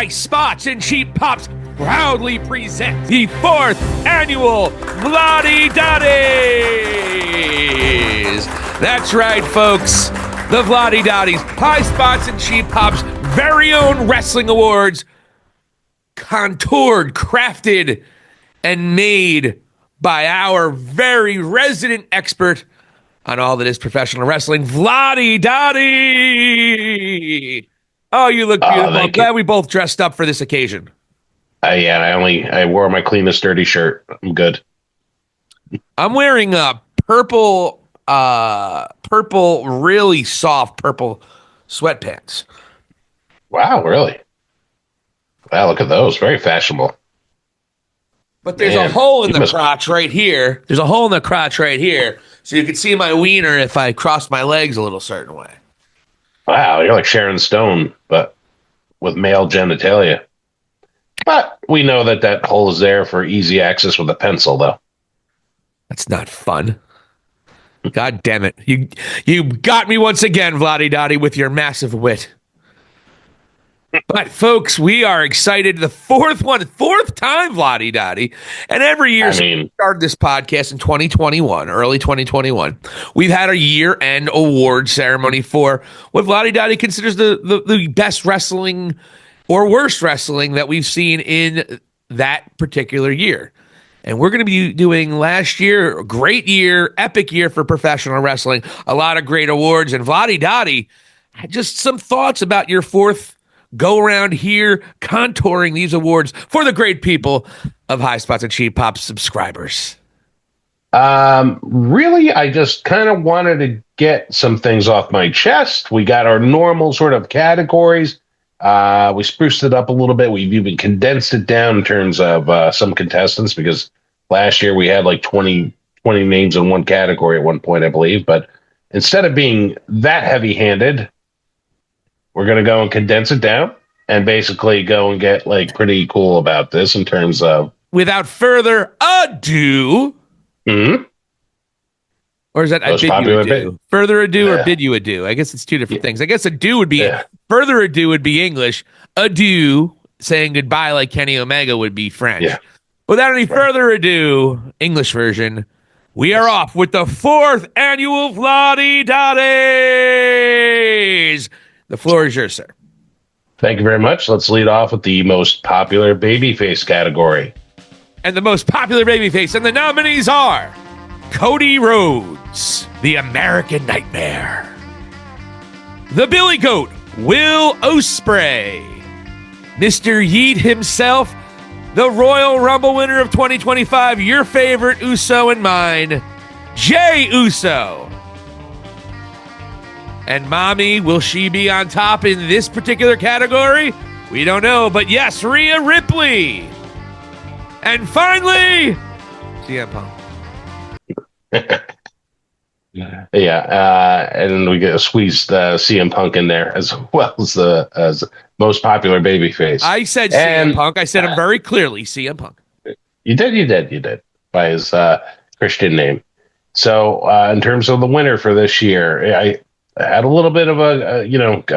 High Spots and Cheap Pops proudly present the 4th annual Vladi Dadis. That's right, folks. The Vladi Dadis High Spots and Cheap Pops very own wrestling awards, contoured, crafted, and made by our very resident expert on all that is professional wrestling, Vladi Dadi. Oh, you look beautiful. I'm glad we both dressed up for this occasion. I wore my cleanest dirty shirt. I'm good. I'm wearing a purple, really soft purple sweatpants. Wow, really? Wow, look at those. Very fashionable. But there's a hole in the crotch right here. There's a hole in the crotch right here. So you can see my wiener if I cross my legs a little certain way. Wow, you're like Sharon Stone, but with male genitalia. But we know that hole is there for easy access with a pencil, though. That's not fun. God damn it. You got me once again, Vladi Dadi, with your massive wit. But, folks, we are excited. The fourth time, Vladi Dadi. And every year since we started this podcast in 2021, early 2021, we've had a year-end award ceremony for what Vladi Dadi considers the best wrestling or worst wrestling that we've seen in that particular year. And we're going to be doing last year, great year, epic year for professional wrestling, a lot of great awards. And Vladi Dadi, just some thoughts about your fourth go-around here, contouring these awards for the great people of High Spots and Cheap Pops subscribers. Really, I just kind of wanted to get some things off my chest. We got our normal sort of categories. We spruced it up a little bit. We've even condensed it down in terms of some contestants, because last year we had like 20 names in one category at one point, I believe. But instead of being that heavy-handed, we're going to go and condense it down and basically go and get like pretty cool about this in terms of... Without further ado... Mm-hmm. Or is that I bid you adieu? Further ado or bid you adieu? I guess it's two different things. I guess adieu would be... Further ado would be English. Adieu, saying goodbye like Kenny Omega, would be French. Yeah. Without any further ado, English version, we are off with the 4th annual Vladi Dadis. The floor is yours, sir. Thank you very much. Let's lead off with the most popular babyface category. And the most popular babyface, and the nominees are Cody Rhodes, the American Nightmare, the Billy Goat, Will Ospreay, Mr. Yeet himself, the Royal Rumble winner of 2025, your favorite Uso and mine, Jey Uso. And Mommy, will she be on top in this particular category? We don't know, but yes, Rhea Ripley. And finally, CM Punk. And we get squeezed CM Punk in there as well as the most popular babyface. I said CM Punk. I said him very clearly, CM Punk. You did by his Christian name. So in terms of the winner for this year, I had a little bit of I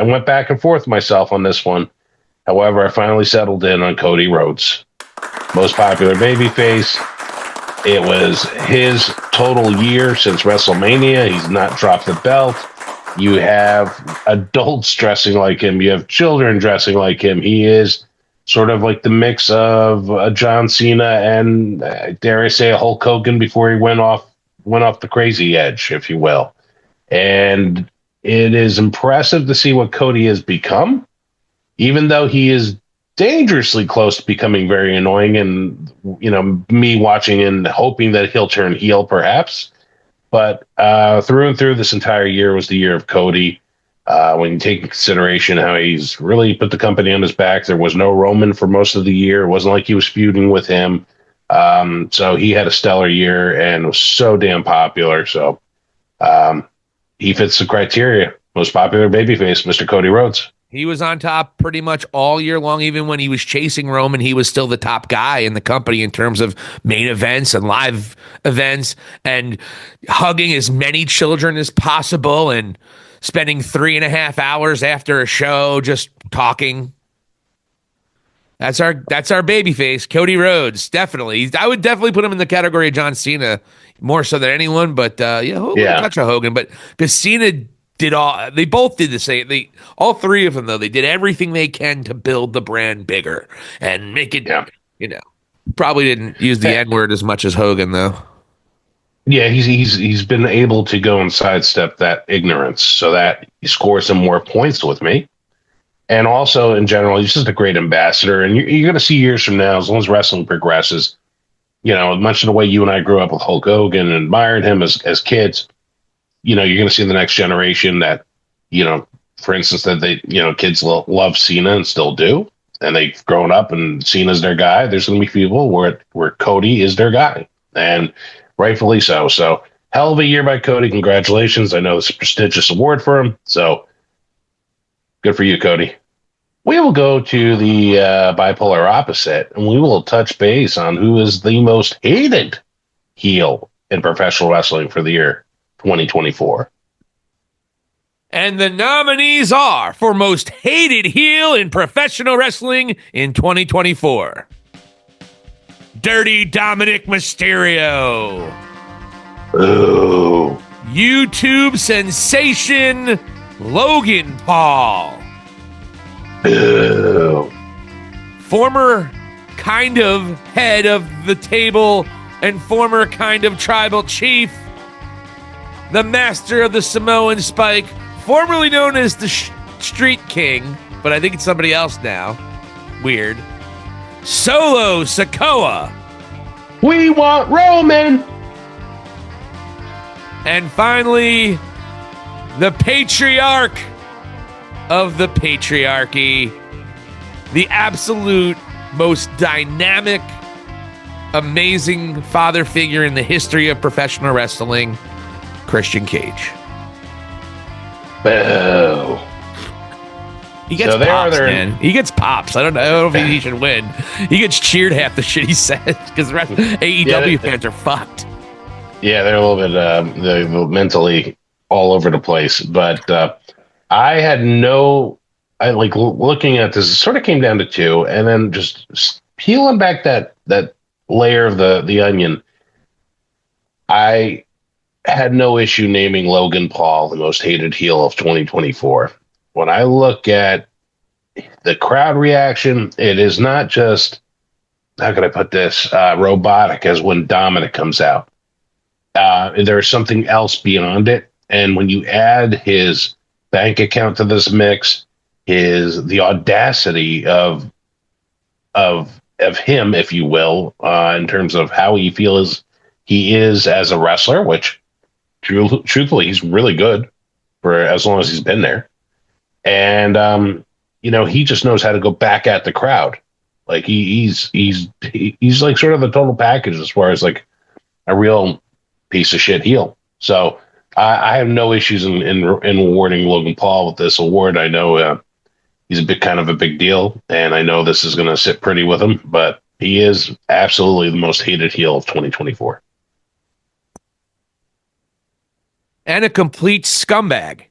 went back and forth myself on this one. However, I finally settled in on Cody Rhodes. Most popular babyface. It was his total year since WrestleMania. He's not dropped the belt. You have adults dressing like him. You have children dressing like him. He is sort of like the mix of John Cena and, dare I say, a Hulk Hogan before he went off the crazy edge, if you will. And it is impressive to see what Cody has become, even though he is dangerously close to becoming very annoying, and me watching and hoping that he'll turn heel perhaps. But through and through, this entire year was the year of Cody. When you take into consideration how he's really put the company on his back, there was no Roman for most of the year. It wasn't like he was feuding with him. So he had a stellar year and was so damn popular. So he fits the criteria. Most popular babyface, Mr. Cody Rhodes. He was on top pretty much all year long. Even when he was chasing Roman, he was still the top guy in the company in terms of main events and live events and hugging as many children as possible and spending 3.5 hours after a show just talking. That's our baby face, Cody Rhodes. Definitely. I would definitely put him in the category of John Cena more so than anyone, but yeah, a touch of Hogan. But because Cena they both did the same. All three of them though, they did everything they can to build the brand bigger and make it. You know, probably didn't use the N word as much as Hogan though. Yeah, he's been able to go and sidestep that ignorance so that he scores some more points with me. And also, in general, he's just a great ambassador. And you're going to see years from now, as long as wrestling progresses, much of the way you and I grew up with Hulk Hogan and admired him as kids, you're going to see the next generation that, for instance, that kids love Cena and still do. And they've grown up and Cena's their guy. There's going to be people where Cody is their guy. And rightfully so. So, hell of a year by Cody. Congratulations. I know it's a prestigious award for him. So, good for you, Cody. We will go to the bipolar opposite, and we will touch base on who is the most hated heel in professional wrestling for the year 2024. And the nominees are for most hated heel in professional wrestling in 2024. Dirty Dominic Mysterio. Ooh. YouTube sensation Logan Paul. Ew. Former kind of head of the table and former kind of tribal chief, the master of the Samoan Spike, formerly known as the Street King, but I think it's somebody else now. Weird. Solo Sikoa. We want Roman. And finally, the patriarch of the patriarchy, the absolute most dynamic, amazing father figure in the history of professional wrestling, Christian Cage. Boo. He gets pops, man. He gets pops. I don't know if he should win. He gets cheered half the shit he says because the rest of AEW fans are fucked. Yeah, they're a little bit they're mentally all over the place, but I had looking at this, it sort of came down to two, and then just peeling back that layer of the onion, I had no issue naming Logan Paul the most hated heel of 2024. When I look at the crowd reaction, it is not just, how can I put this, robotic as when Dominic comes out. There's something else beyond it, and when you add his bank account to this mix, the audacity of him, if you will, in terms of how he feels he is as a wrestler, which truthfully he's really good for as long as he's been there, and he just knows how to go back at the crowd. Like he's like sort of the total package as far as like a real piece of shit heel. So I have no issues in awarding Logan Paul with this award. I know he's kind of a big deal, and I know this is going to sit pretty with him, but he is absolutely the most hated heel of 2024. And a complete scumbag.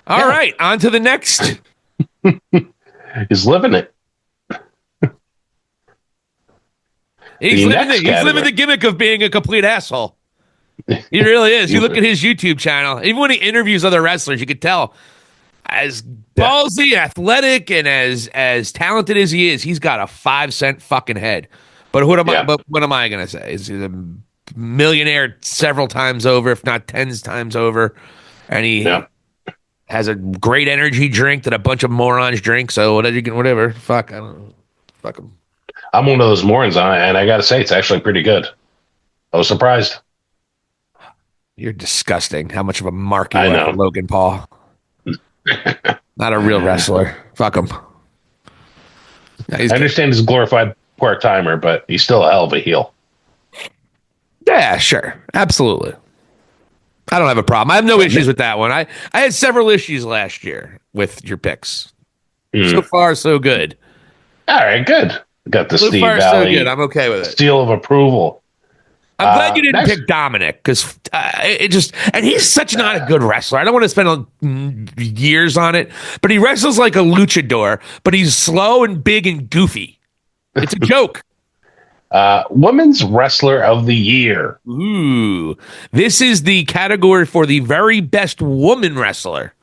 All right, on to the next. He's living it. He's living the gimmick of being a complete asshole. He really is. You look at his YouTube channel, even when he interviews other wrestlers, you could tell as ballsy, athletic, and as talented as he is, he's got a 5-cent fucking head. But what am I going to say? He's a millionaire several times over, if not tens times over, and he has a great energy drink that a bunch of morons drink. So whatever. Fuck, I don't know. Fuck him. I'm one of those morons, and I got to say, it's actually pretty good. I was surprised. You're disgusting. How much of a mark you are for Logan Paul. Not a real wrestler. Fuck him. I understand he's a glorified part-timer, but he's still a hell of a heel. Yeah, sure. Absolutely. I don't have a problem. I have no issues with that one. I had several issues last year with your picks. So far, so good. All right, good. Got the Steve Valley. So good. I'm okay with it. Seal of approval. I'm glad you didn't pick Dominic because and he's such not a good wrestler. I don't want to spend years on it, but he wrestles like a luchador, but he's slow and big and goofy. It's a joke. Women's Wrestler of the Year. Ooh. This is the category for the very best woman wrestler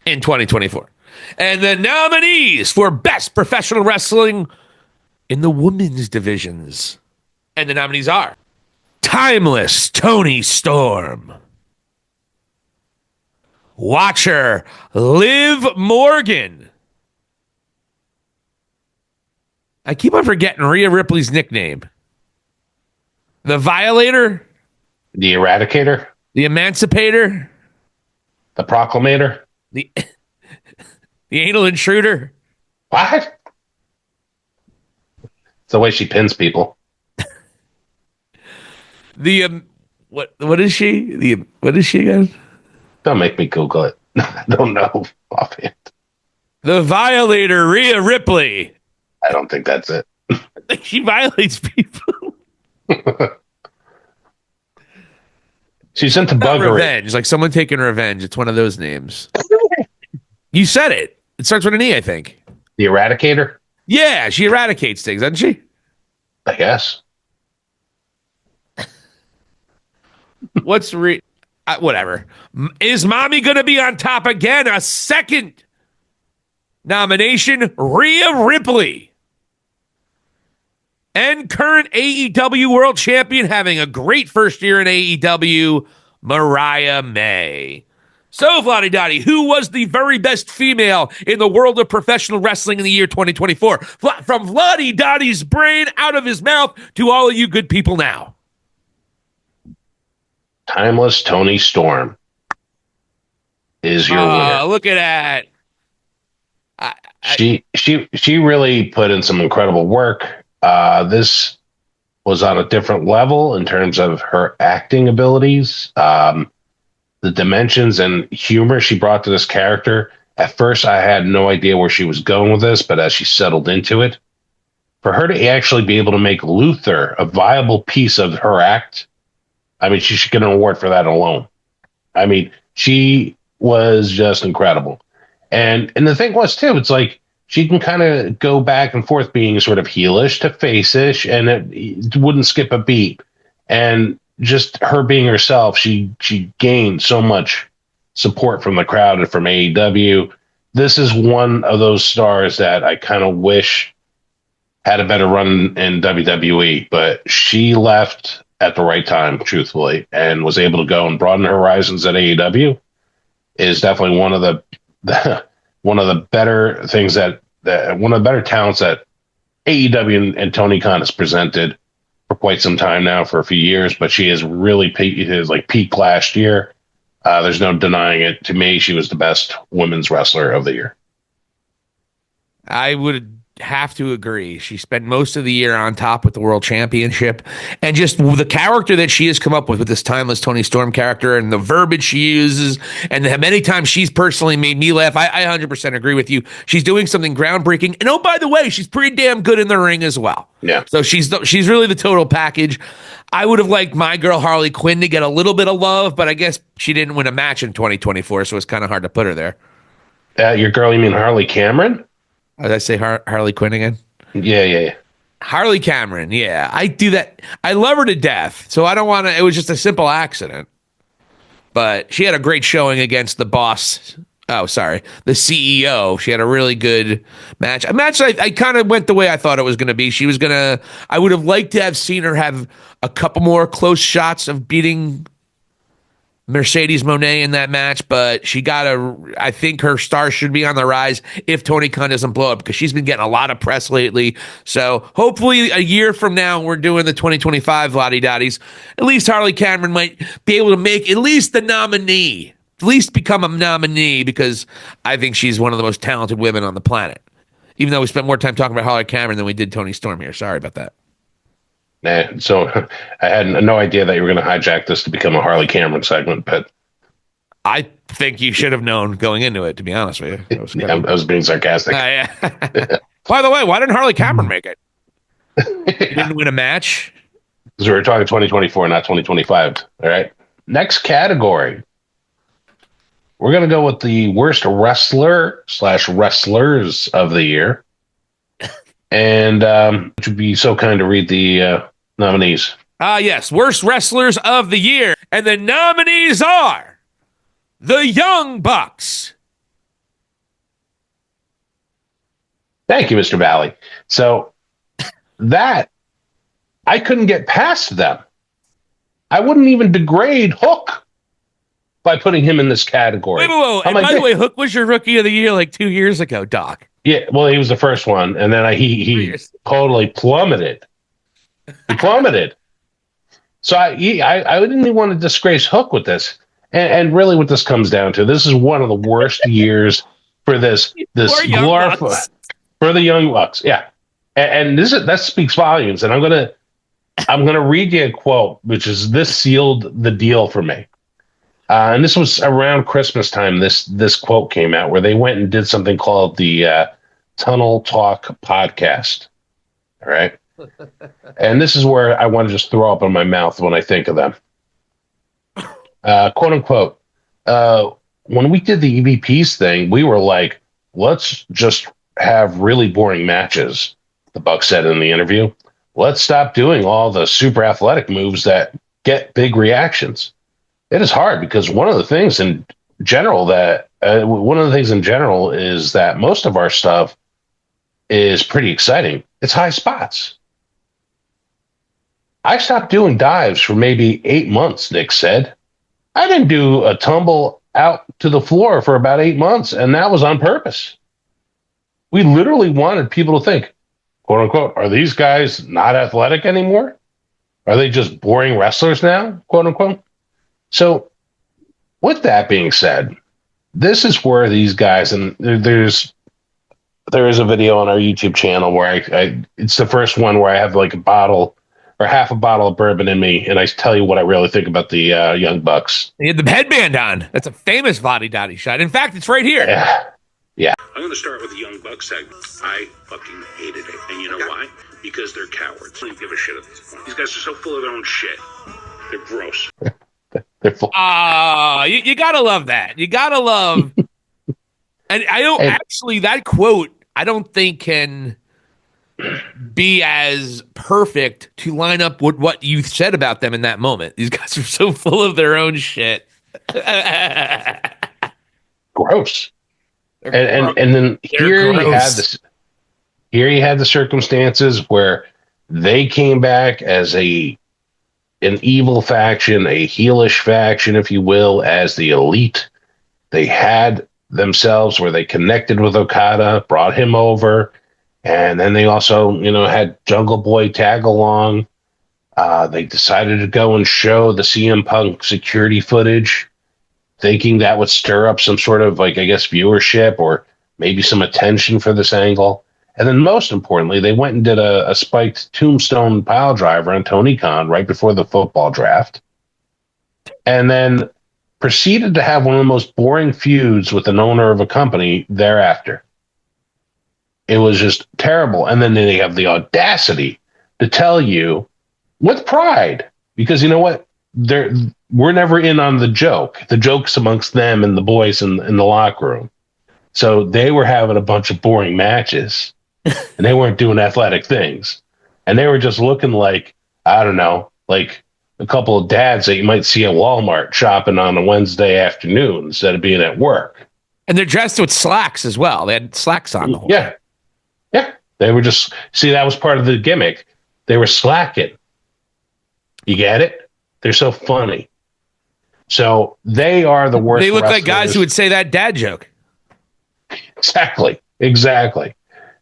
in 2024. And the nominees for best professional wrestling in the women's divisions. And the nominees are Timeless Tony Storm, Watcher Liv Morgan. I keep on forgetting Rhea Ripley's nickname. The Violator, The Eradicator. the Emancipator, The Proclamator. the the Anal Intruder. What? It's the way she pins people. The what is she? What is she again? Don't make me Google it. I don't know offhand. The Violator, Rhea Ripley. I don't think that's it. She violates people. She's into Not buggery. revenge, like someone taking revenge. It's one of those names. You said it. It starts with an E, I think. The Eradicator, Yeah, she eradicates things, doesn't she? I guess. Whatever. Is Mommy going to be on top again? A second nomination, Rhea Ripley. And current AEW World Champion, having a great first year in AEW, Mariah May. So, Vladi Dadi, who was the very best female in the world of professional wrestling in the year 2024? From Vladi Dadi's brain out of his mouth to all of you good people now. Timeless Tony Storm is your winner. Look at that. She really put in some incredible work. This was on a different level in terms of her acting abilities, the dimensions and humor she brought to this character. At first, I had no idea where she was going with this, but as she settled into it, for her to actually be able to make Luther a viable piece of her act, I mean, she should get an award for that alone. I mean, she was just incredible. And the thing was, too, it's like she can kind of go back and forth being sort of heelish to face-ish, and it wouldn't skip a beat. And just her being herself, she gained so much support from the crowd and from AEW. This is one of those stars that I kind of wish had a better run in WWE, but she left at the right time, truthfully, and was able to go and broaden her horizons at AEW. Is definitely one of the one of the better things that one of the better talents that AEW and Tony Khan has presented for quite some time now, for a few years. But she has really peaked last year. There's no denying it. To me, she was the best women's wrestler of the year. I would have to agree. She spent most of the year on top with the World Championship, and just the character that she has come up with this Timeless Tony Storm character, and the verbiage she uses, and the many times she's personally made me laugh. I 100% agree with you. She's doing something groundbreaking, and oh, by the way, she's pretty damn good in the ring as well. Yeah. So she's really the total package. I would have liked my girl Harley Quinn to get a little bit of love, but I guess she didn't win a match in 2024, so it's kind of hard to put her there. Your girl, you mean Harley Cameron? Did I say Harley Quinn again? Yeah. Harley Cameron, yeah. I do that. I love her to death, so I don't want to. It was just a simple accident. But she had a great showing against the boss. Oh, sorry. The CEO. She had a really good match. A match I kind of went the way I thought it was going to be. I would have liked to have seen her have a couple more close shots of beating Mercedes Moné in that match, but I think her star should be on the rise if Tony Khan doesn't blow up, because she's been getting a lot of press lately. So hopefully a year from now, we're doing the 2025 Vladi Dadis. At least Harley Cameron might be able to make at least the nominee, at least become a nominee, because I think she's one of the most talented women on the planet. Even though we spent more time talking about Harley Cameron than we did Tony Storm here. Sorry about that. So I had no idea that you were going to hijack this to become a Harley Cameron segment, but I think you should have known going into it, to be honest with you. I was being sarcastic. Yeah. By the way, why didn't Harley Cameron make it? He didn't win a match. Because we were talking 2024, not 2025. All right. Next category. We're going to go with the worst wrestler/wrestlers of the year. And would you be so kind to read the nominees? Yes, worst wrestlers of the year. And the nominees are the Young Bucks. Thank you, Mr. Valley. So that, I couldn't get past them. I wouldn't even degrade Hook by putting him in this category. Whoa. And by the way, Hook was your rookie of the year like 2 years ago, Doc. Yeah, well, he was the first one, and then he totally plummeted. He plummeted. So I didn't even want to disgrace Hook with this. And really what this comes down to, this is one of the worst years for this glorified for the Young Bucks. Yeah. And that speaks volumes. And I'm gonna read you a quote, which is, this sealed the deal for me. And this was around Christmas time. This quote came out where they went and did something called the Tunnel Talk podcast. All right. And this is where I want to just throw up in my mouth when I think of them. Quote unquote. When we did the EVPs thing, we were like, let's just have really boring matches, the Bucks said in the interview. Let's stop doing all the super athletic moves that get big reactions. It is hard because one of the things in general is that most of our stuff is pretty exciting. It's high spots. I stopped doing dives for maybe 8 months, Nick said. I didn't do a tumble out to the floor for about 8 months, and that was on purpose. We literally wanted people to think, quote unquote, are these guys not athletic anymore? Are they just boring wrestlers now, quote unquote? So with that being said, this is where these guys, and there is a video on our YouTube channel where it's the first one where I have like a bottle or half a bottle of bourbon in me, and I tell you what I really think about the Young Bucks. He had the headband on. That's a famous Vladi Dadi shot. In fact, it's right here. Yeah. I'm going to start with the Young Bucks segment. I fucking hated it. And you know why? Because they're cowards. They don't give a shit at this point. These guys are so full of their own shit. They're gross. They're full. You gotta love that. You gotta love. And I don't actually, that quote, I don't think can be as perfect to line up with what you said about them in that moment. These guys are so full of their own shit. Gross. And then here you had the circumstances where they came back as an evil faction, a heelish faction, if you will, as the Elite. They had themselves where they connected with Okada, brought him over, and then they also, had Jungle Boy tag along. They decided to go and show the CM Punk security footage, thinking that would stir up some sort of, viewership or maybe some attention for this angle. And then most importantly, they went and did a spiked tombstone pile driver on Tony Khan right before the football draft. And then proceeded to have one of the most boring feuds with an owner of a company thereafter. It was just terrible. And then they have the audacity to tell you with pride, because you know what? We're never in on the joke. The joke's amongst them and the boys in the locker room. So they were having a bunch of boring matches and they weren't doing athletic things. And they were just looking like, I don't know, like a couple of dads that you might see at Walmart shopping on a Wednesday afternoon instead of being at work. And they're dressed with slacks as well. They had slacks on the whole time. Yeah. They were just, that was part of the gimmick. They were slacking. You get it? They're so funny. So they are the worst. They look wrestlers. like guys who would say that dad joke. Exactly.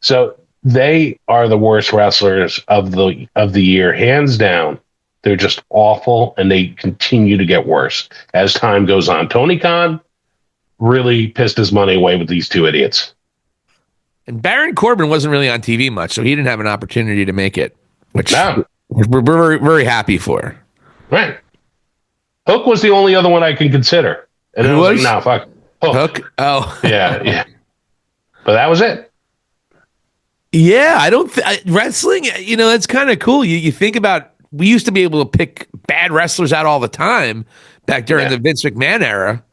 So they are the worst wrestlers of the year, hands down. They're just awful, and they continue to get worse as time goes on. Tony Khan really pissed his money away with these two idiots. And Baron Corbin wasn't really on TV much, so he didn't have an opportunity to make it, which we're very, very happy for. Right. Hook was the only other one I can consider. And I was like, no, fuck. Hook? Oh. Yeah. But that was it. Yeah, I don't wrestling, that's kind of cool. You think about, we used to be able to pick bad wrestlers out all the time back during the Vince McMahon era.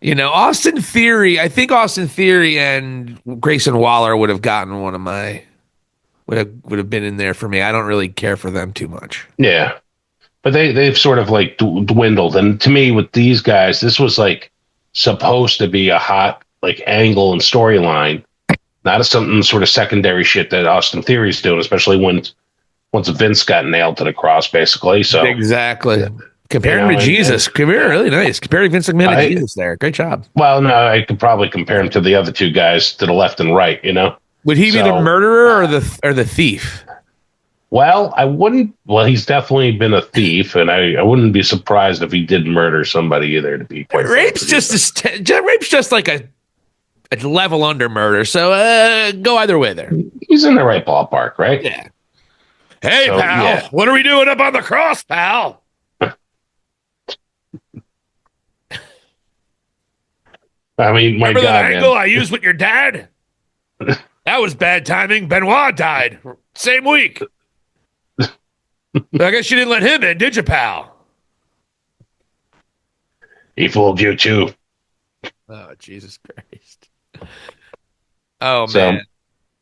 Austin Theory, I think Austin Theory and Grayson Waller would have gotten one of my would have been in there for me. I don't really care for them too much. Yeah. But they've sort of like dwindled. And to me, with these guys, this was like supposed to be a hot like angle and storyline, not something sort of secondary shit that Austin Theory's doing, especially once Vince got nailed to the cross, basically. So exactly. Compare him to Jesus. Really nice. Comparing Vince McMahon to Jesus there. Great job. Well, no, I could probably compare him to the other two guys to the left and right, Would he be the murderer or the thief? Well, I wouldn't. Well, he's definitely been a thief, and I wouldn't be surprised if he did murder somebody either. To be quite rape's just rape's just like a level under murder. So go either way there. He's in the right ballpark, right? Yeah. Hey, so, pal, what are we doing up on the cross, pal? I mean, remember that angle I used with your dad? That was bad timing. Benoit died same week. I guess you didn't let him in, did you, pal? He fooled you too. Oh, Jesus Christ. Oh, man.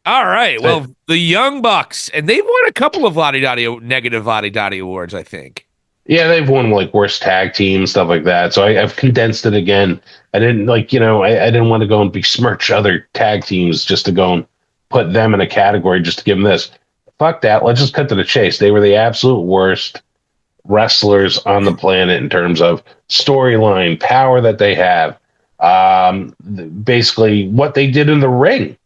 All right. Well, the Young Bucks, and they've won a couple of negative Vladi Dadi awards, I think. Yeah, they've won like worst tag team, stuff like that. So I've condensed it again. I didn't I didn't want to go and besmirch other tag teams just to go and put them in a category just to give them this. Fuck that. Let's just cut to the chase. They were the absolute worst wrestlers on the planet in terms of storyline, power that they have. Basically, what they did in the ring.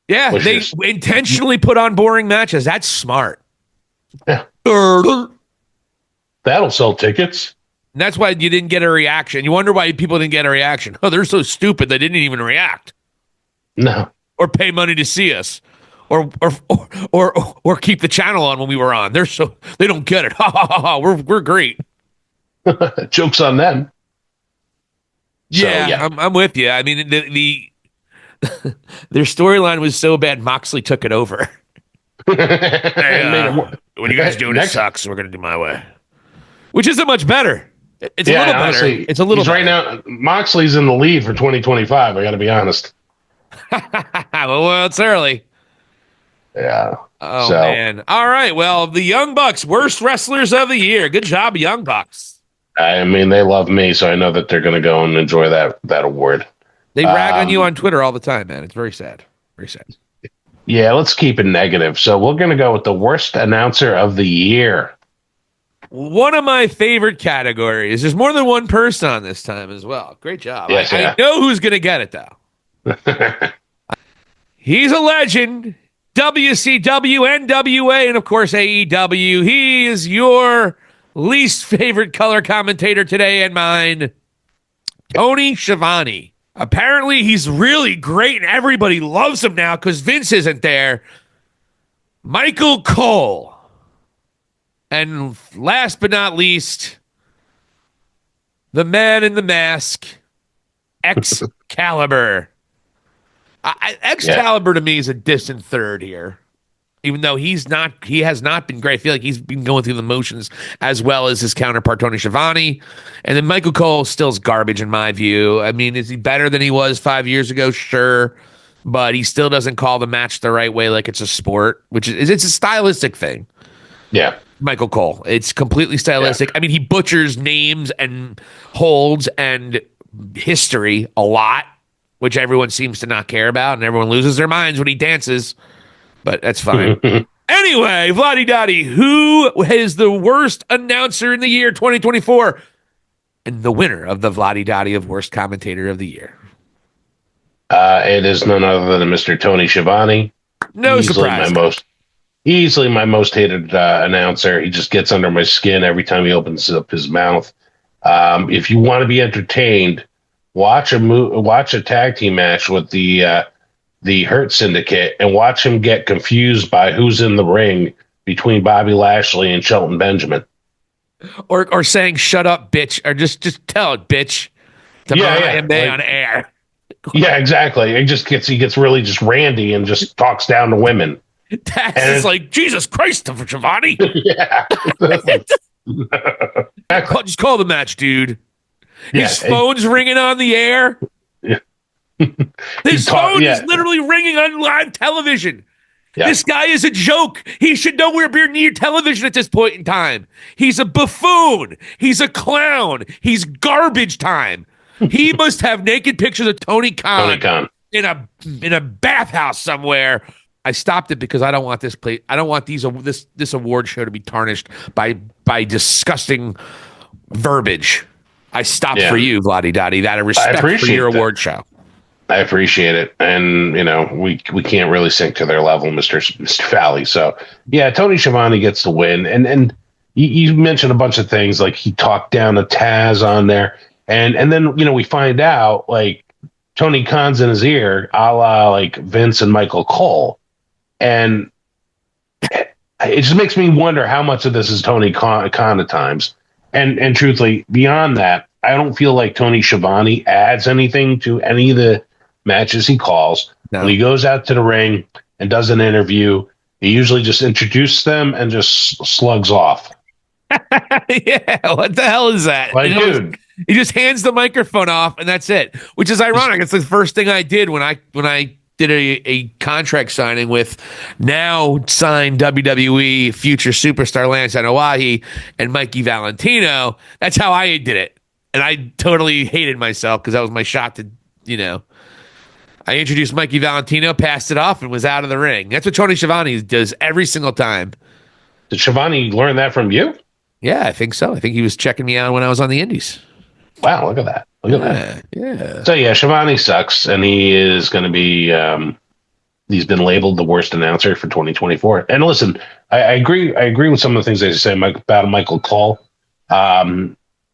Yeah, they intentionally put on boring matches. That's smart. Yeah. That'll sell tickets. And that's why you didn't get a reaction. You wonder why people didn't get a reaction. Oh, they're so stupid they didn't even react. No. Or pay money to see us. Or keep the channel on when we were on. They don't get it. Ha ha ha ha. We're great. Joke's on them. Yeah, so, yeah. I'm with you. I mean, their storyline was so bad, Moxley took it over. Hey, when you guys do it, it sucks. We're gonna do my way, which isn't much better. It's a little honestly, better. It's a little better. Right now, Moxley's in the lead for 2025. I got to be honest. Well, it's early. Yeah. Oh, man. All right. Well, the Young Bucks, worst wrestlers of the year. Good job, Young Bucks. I mean, they love me, so I know that they're going to go and enjoy that award. They rag on you on Twitter all the time, man. It's very sad. Very sad. Yeah, let's keep it negative. So we're going to go with the worst announcer of the year. One of my favorite categories. There's more than one person on this time as well. Great job. Yes, I know who's going to get it, though. He's a legend. WCW, NWA, and of course AEW. He is your least favorite color commentator today and mine, Tony Schiavone. Apparently he's really great and everybody loves him now because Vince isn't there. Michael Cole. And last but not least, the man in the mask, Excalibur. Excalibur to me is a distant third here, even though he has not been great. I feel like he's been going through the motions as well as his counterpart Tony Schiavone, and then Michael Cole still's garbage in my view. I mean, is he better than he was 5 years ago? Sure, but he still doesn't call the match the right way, like it's a sport, which is it's a stylistic thing. Yeah, Michael Cole, it's completely stylistic. Yeah. I mean, he butchers names and holds and history a lot, which everyone seems to not care about, and everyone loses their minds when he dances, but that's fine. Anyway, Vladi Dadi, who is the worst announcer in the year 2024 and the winner of the Vladi Dadi of worst commentator of the year? It is none other than Mr. Tony Schiavone. No surprise. Easily my most hated announcer. He just gets under my skin every time he opens up his mouth. If you want to be entertained, watch a tag team match with the Hurt Syndicate and watch him get confused by who's in the ring between Bobby Lashley and Shelton Benjamin. Or saying "shut up, bitch," or just tell it, bitch. On air. Yeah, exactly. He gets really just randy and just talks down to women. That's like Jesus Christ, Schiavone. Yeah. Just call the match, dude. His phone's ringing on the air. Yeah. His phone is literally ringing on live television. Yeah. This guy is a joke. He should nowhere be near television at this point in time. He's a buffoon. He's a clown. He's garbage time. He must have naked pictures of Tony Khan, in a bathhouse somewhere. I stopped it because I don't want this play. I don't want this award show to be tarnished by disgusting verbiage. I stopped for you, Vladi Dadi, out of respect for your award show. I appreciate it, and we can't really sink to their level, Mr. Valley. So yeah, Tony Schiavone gets the win, and you mentioned a bunch of things like he talked down to Taz on there, and then we find out like Tony Khan's in his ear, a la like Vince and Michael Cole, and it just makes me wonder how much of this is Tony Khan at times, and truthfully, beyond that, I don't feel like Tony Schiavone adds anything to any of the matches he calls. No. When he goes out to the ring and does an interview, he usually just introduces them and just slugs off. Yeah, what the hell is that? Like, dude, he just hands the microphone off and that's it. Which is ironic. It's the first thing I did when I did a contract signing with now signed WWE future superstar Lance Anoa'i and Mikey Valentino. That's how I did it. And I totally hated myself because that was my shot to, I introduced Mikey Valentino, passed it off, and was out of the ring. That's what Tony Schiavone does every single time. Did Schiavone learn that from you? Yeah, I think so. I think he was checking me out when I was on the Indies. Wow, look at that. Look at that. Yeah. So, yeah, Schiavone sucks, and he is going to be he's been labeled the worst announcer for 2024. And listen, I agree with some of the things they say about Michael Cole.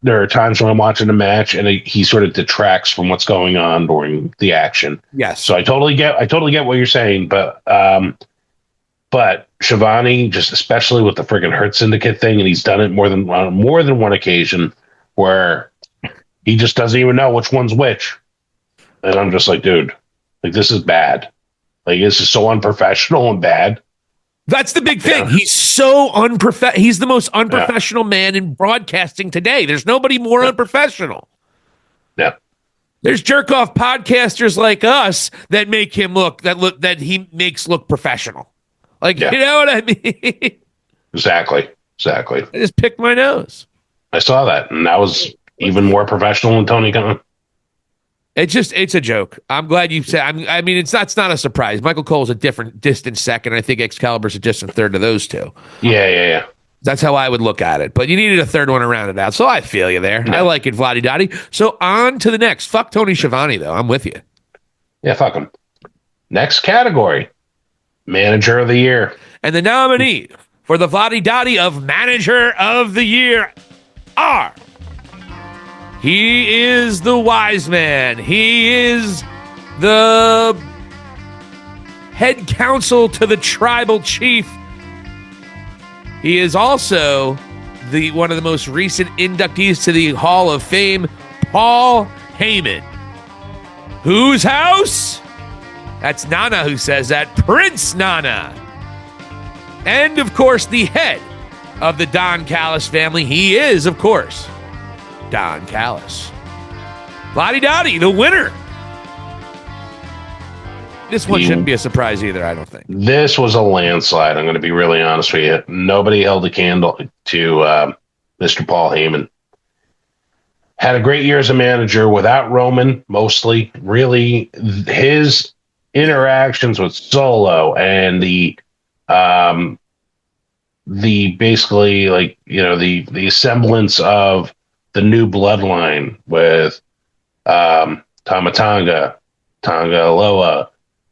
There are times when I'm watching a match and he sort of detracts from what's going on during the action. Yes. So I totally get what you're saying, but Schiavone, just especially with the friggin' Hurt Syndicate thing, and he's done it more than one occasion where he just doesn't even know which one's which. And I'm just like, dude, like this is bad. Like this is so unprofessional and bad. That's the big thing. Yeah. He's so He's the most unprofessional man in broadcasting today. There's nobody more unprofessional. Yeah. There's jerk off podcasters like us that make him that he makes look professional. Like, you know what I mean? Exactly. I just picked my nose. I saw that, and that was even more professional than Tony Khan. It's a joke. I'm glad you said. I mean, it's not a surprise. Michael Cole's a distant second. I think Excalibur's a distant third to those two. Yeah. That's how I would look at it. But you needed a third one to round it out. So I feel you there. Yeah. I like it, Vladi Dadi. So on to the next. Fuck Tony Schiavone, though. I'm with you. Yeah, fuck him. Next category. Manager of the Year. And the nominee for the Vladi Dadi of Manager of the Year are... He is the wise man. He is the head counsel to the tribal chief. He is also one of the most recent inductees to the Hall of Fame, Paul Heyman. Whose house? That's Nana who says that. Prince Nana. And, of course, the head of the Don Callis family. He is, of course, Don Callis. Vladi Dadi, the winner. This one shouldn't be a surprise either, I don't think. This was a landslide. I'm going to be really honest with you. Nobody held a candle to Mr. Paul Heyman. Had a great year as a manager without Roman, mostly. Really, his interactions with Solo and the basically like the semblance of the new bloodline with Tama Tonga Aloha,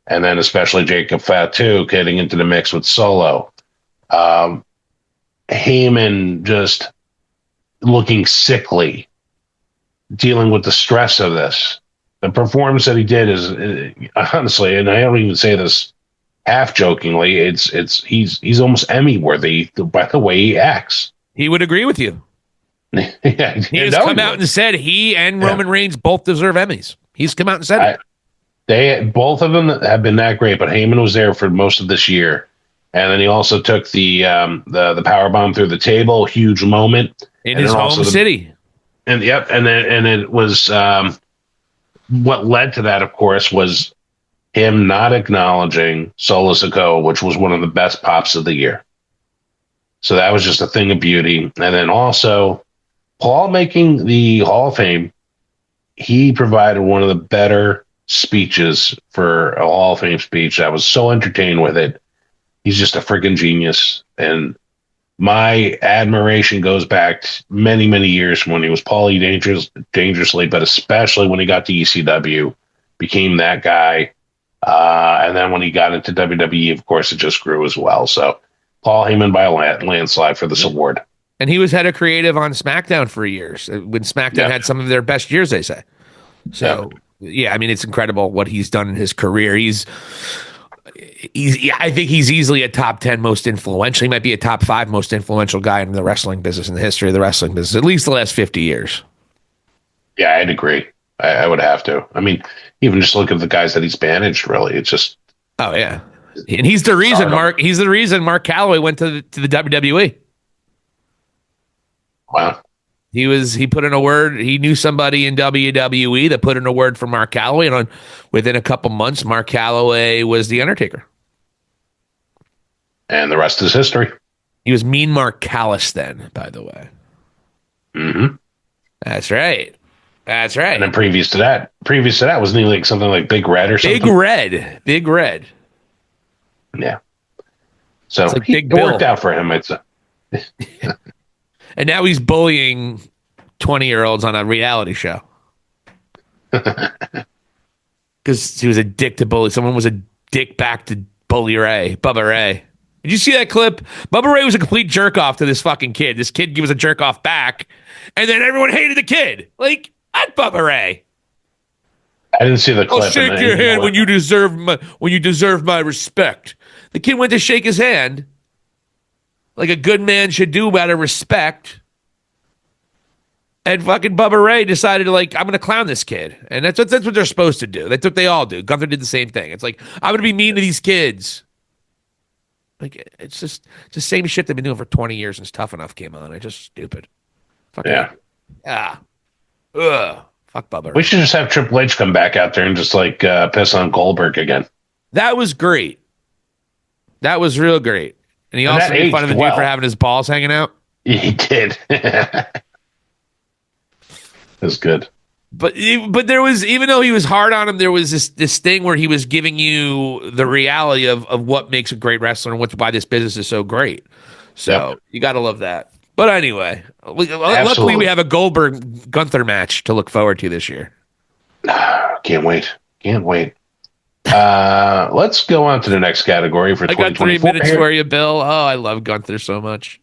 and then especially Jacob Fatu getting into the mix with Solo. Heyman just looking sickly, dealing with the stress of this. The performance that he did is honestly, and I don't even say this half jokingly, he's almost Emmy worthy by the way he acts. He would agree with you. Yeah, he has come out and said he and Roman Reigns both deserve Emmys. He's come out and said it. Both of them have been that great, but Heyman was there for most of this year, and then he also took the power bomb through the table, huge moment in his home city. And it was what led to that, of course, was him not acknowledging Solo Sikoa, which was one of the best pops of the year. So that was just a thing of beauty. And then also, Paul making the Hall of Fame, he provided one of the better speeches for a Hall of Fame speech. I was so entertained with it. He's just a freaking genius. And my admiration goes back many, many years from when he was Paulie Dangerously, but especially when he got to ECW, became that guy. And then when he got into WWE, of course, it just grew as well. So Paul Heyman by a landslide for this award. And he was head of creative on SmackDown for years when SmackDown had some of their best years, they say. So, yeah, I mean, it's incredible what he's done in his career. I think he's easily a top 10 most influential. He might be a top 5 most influential guy in the wrestling business, in the history of the wrestling business, at least the last 50 years. Yeah, I'd agree. I would have to. I mean, even just look at the guys that he's managed, really. It's just. Oh, yeah. And he's the reason Mark Calloway went to the WWE. Wow. He put in a word. He knew somebody in WWE that put in a word for Mark Calloway, and within a couple months, Mark Calloway was the Undertaker. And the rest is history. He was Mean Mark Callis then, by the way. Mm-hmm. That's right. That's right. And then previous to that, wasn't he like something like Big Red or something? Big Red. Yeah. So like it worked out for him. It's and now he's bullying 20-year-olds on a reality show. Because he was a dick to bully. Someone was a dick back to bully Bubba Ray. Did you see that clip? Bubba Ray was a complete jerk off to this fucking kid. This kid was a jerk off back, and then everyone hated the kid. Like, at Bubba Ray. I didn't see the clip. I'll shake your hand when you deserve my respect. The kid went to shake his hand, like a good man should do, out of respect. And fucking Bubba Ray decided to, like, I'm going to clown this kid. And that's what they're supposed to do. That's what they all do. Gunther did the same thing. It's like, I'm going to be mean to these kids. Like, it's the same shit they've been doing for 20 years since Tough Enough came on. It's just stupid. Fucking, yeah. Ugh. Fuck Bubba Ray. We should just have Triple H come back out there and just, like, piss on Goldberg again. That was great. That was real great. And he also made fun of the dude for having his balls hanging out. He did. It was good. But there was, even though he was hard on him, there was this thing where he was giving you the reality of what makes a great wrestler and why this business is so great. So you got to love that. But anyway, luckily we have a Goldberg-Gunther match to look forward to this year. Can't wait. Let's go on to the next category for 2024. I got 3 minutes for you, Bill. Oh, I love Gunther so much.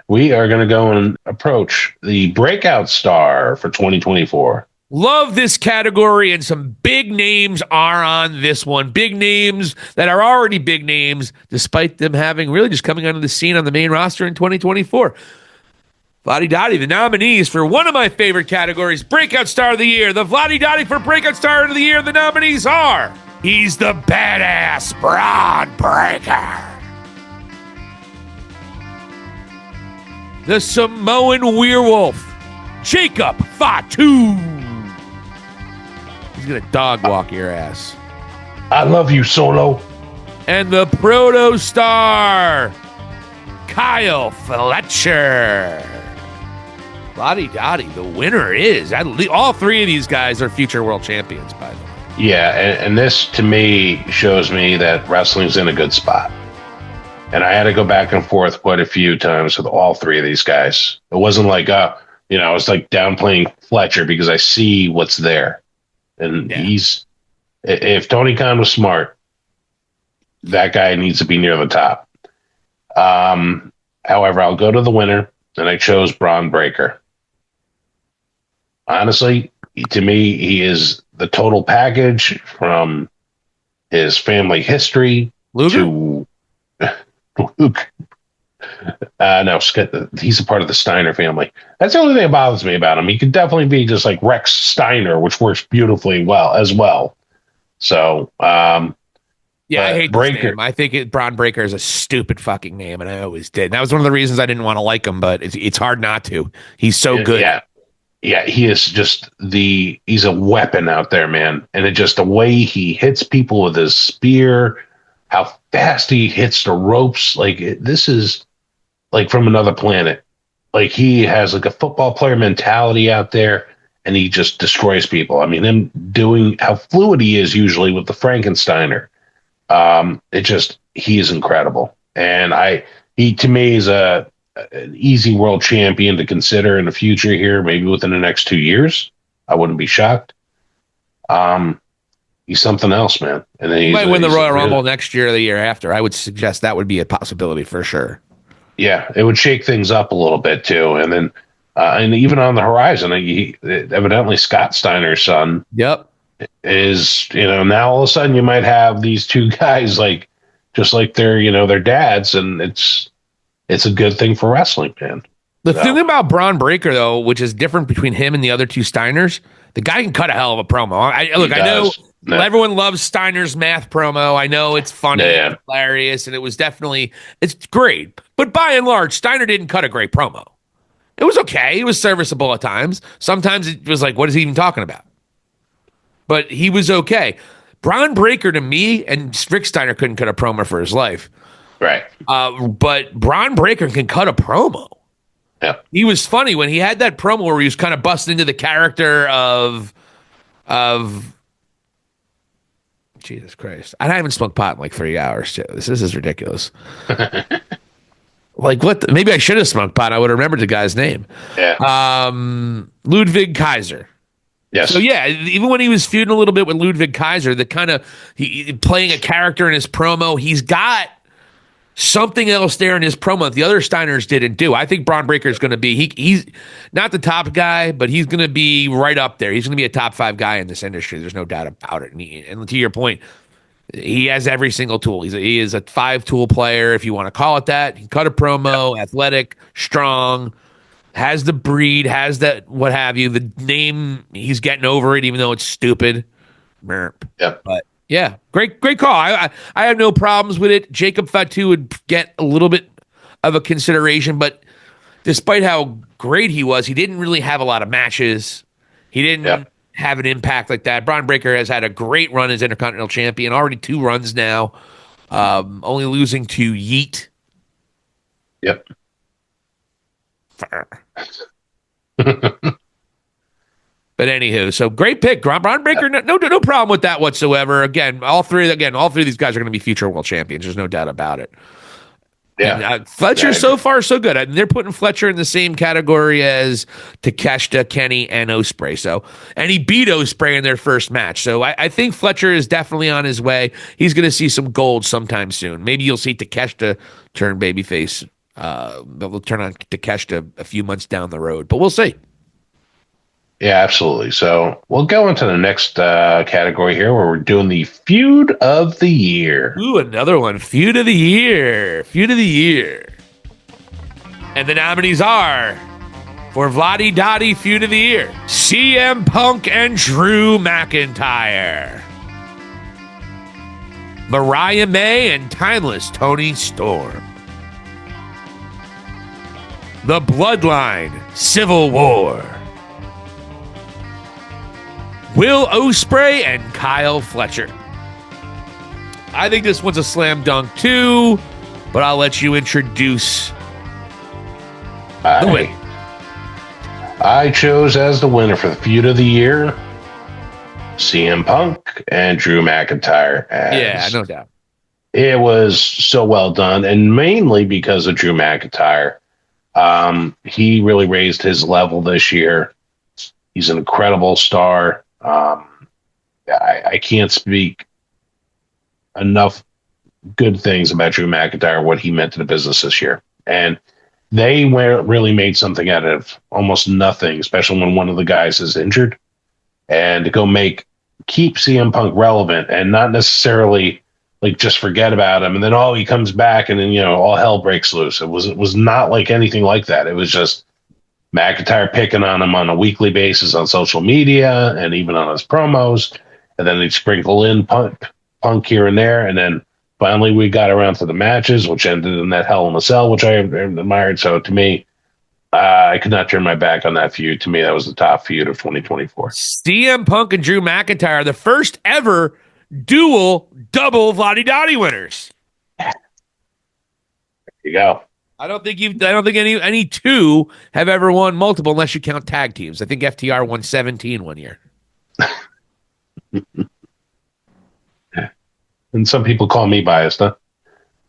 We are going to go and approach the breakout star for 2024. Love this category, and some big names are on this one. Big names that are already big names, despite them having really just coming onto the scene on the main roster in 2024. Vladi Dadi, the nominees for one of my favorite categories, Breakout Star of the Year. The Vladi Dadi for Breakout Star of the Year, the nominees are... He's the badass Braun Breaker. The Samoan Werewolf, Jacob Fatu. He's going to dog walk your ass. I love you, Solo. And the Proto Star, Kyle Fletcher. Vladi Dadi, the winner is. All 3 of these guys are future world champions, by the way. Yeah, and this, to me, shows me that wrestling's in a good spot. And I had to go back and forth quite a few times with all 3 of these guys. It wasn't like, I was like downplaying Fletcher because I see what's there. And if Tony Khan was smart, that guy needs to be near the top. However, I'll go to the winner, and I chose Braun Breaker. Honestly, to me, he is the total package, from his family history to Luke. No, he's a part of the Steiner family. That's the only thing that bothers me about him. He could definitely be just like Rex Steiner, which works beautifully as well. So, I hate Breaker. this name. I think Braun Breaker is a stupid fucking name, and I always did. And that was one of the reasons I didn't want to like him, but it's hard not to. He's so good. Yeah. yeah, he is just he's a weapon out there, man. And it just the way he hits people with his spear, how fast he hits the ropes. Like this is like from another planet. Like he has like a football player mentality out there, and he just destroys people. I mean, him doing how fluid he is usually with the Frankensteiner. He is incredible, and he to me is an easy world champion to consider in the future here, maybe within the next 2 years. I wouldn't be shocked. He's something else, man. And then he might win the Royal Rumble next year or the year after. I would suggest that would be a possibility for sure. Yeah, it would shake things up a little bit too, and then and even on the horizon, evidently Scott Steiner's son. Yep. Is now all of a sudden you might have these two guys like just like their dads, and it's a good thing for wrestling, man. The thing about Braun Breaker though, which is different between him and the other two Steiners, the guy can cut a hell of a promo. I know everyone loves Steiner's math promo. I know it's funny, it's hilarious, and it's great. But by and large, Steiner didn't cut a great promo. It was okay. It was serviceable at times. Sometimes it was like, what is he even talking about? But he was okay. Braun Breaker to me, and Rick Steiner couldn't cut a promo for his life. Right. But Braun Breaker can cut a promo. Yeah. He was funny when he had that promo where he was kind of busting into the character of Jesus Christ. I haven't smoked pot in like 3 hours too. This is ridiculous. Like what? Maybe I should have smoked pot. I would have remembered the guy's name. Yeah. Ludwig Kaiser. Yes. So yeah, even when he was feuding a little bit with Ludwig Kaiser, the kind of he playing a character in his promo, he's got something else there in his promo that the other Steiners didn't do. I think Braun Breaker is going to be he's not the top guy, but he's going to be right up there. He's going to be a top 5 guy in this industry. There's no doubt about it. And to your point, he has every single tool. He is a 5-tool player, if you want to call it that. He can cut a promo, athletic, strong, has the breed, has that what have you. The name, he's getting over it, even though it's stupid. Yep. But yeah, great call. I have no problems with it. Jacob Fatu would get a little bit of a consideration, but despite how great he was, he didn't really have a lot of matches. He didn't have an impact like that. Braun Breaker has had a great run as Intercontinental Champion, already 2 runs now, only losing to Yeet. Yep. But anywho, so great pick, Braun Breaker. No problem with that whatsoever. Again, all three of these guys are going to be future world champions. There's no doubt about it. Yeah, and, Fletcher so far so good. They're putting Fletcher in the same category as Takeshita, Kenny, and Ospreay. And he beat Ospreay in their first match. So I think Fletcher is definitely on his way. He's going to see some gold sometime soon. Maybe you'll see Takeshita turn babyface. They'll turn on Takeshita a few months down the road, but we'll see. Yeah, absolutely. So we'll go into the next category here where we're doing the Feud of the Year. Ooh, another one. Feud of the Year. Feud of the Year. And the nominees are, for Vladi Dadi Feud of the Year, CM Punk and Drew McIntyre. Mariah May and Timeless Tony Storm. The Bloodline Civil War. Will Ospreay and Kyle Fletcher. I think this one's a slam dunk too, but I'll let you introduce the winner. I chose as the winner for the Feud of the Year CM Punk and Drew McIntyre. Yeah, no doubt. It was so well done, and mainly because of Drew McIntyre. He really raised his level this year. He's an incredible star. I can't speak enough good things about Drew McIntyre, what he meant to the business this year. And they really made something out of almost nothing, especially when one of the guys is injured. And to go keep CM Punk relevant and not necessarily like just forget about him. And then, he comes back and then, all hell breaks loose. It was not like anything like that. It was just McIntyre picking on him on a weekly basis on social media and even on his promos. And then they'd sprinkle in Punk here and there. And then finally we got around to the matches, which ended in that Hell in a Cell, which I admired. So to me, I could not turn my back on that feud. To me, that was the top feud of 2024. CM Punk and Drew McIntyre, the first ever dual double Vladi Dadi winners. There you go. I don't think any two have ever won multiple unless you count tag teams. I think FTR won 17 one year. And some people call me biased, huh?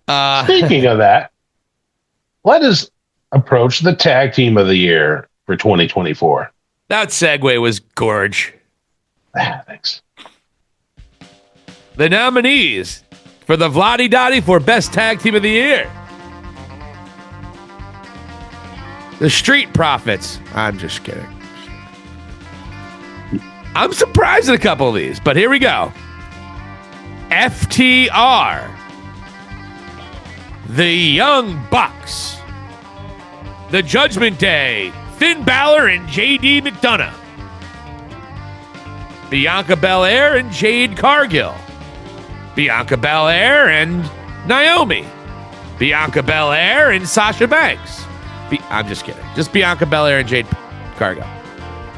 Uh, Speaking of that, let us approach the tag team of the year for 2024. that segue was gorge. Thanks. The nominees for the Vladi Dadi for Best Tag Team of the Year. The Street Profits. I'm just kidding. I'm surprised at a couple of these, but here we go. FTR. The Young Bucks. The Judgment Day. Finn Balor and JD McDonough. Bianca Belair and Jade Cargill. Bianca Belair and Naomi. Bianca Belair and Sasha Banks. I'm just kidding. Just Bianca Belair and Jade Cargill.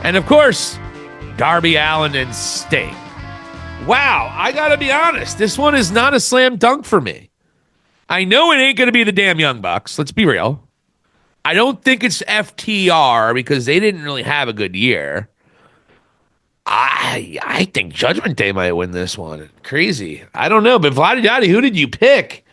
And of course, Darby Allin and Sting. Wow, I gotta be honest. This one is not a slam dunk for me. I know it ain't gonna be the damn Young Bucks. Let's be real. I don't think it's FTR because they didn't really have a good year. I think Judgment Day might win this one. Crazy. I don't know, but Vladi Dadi, who did you pick?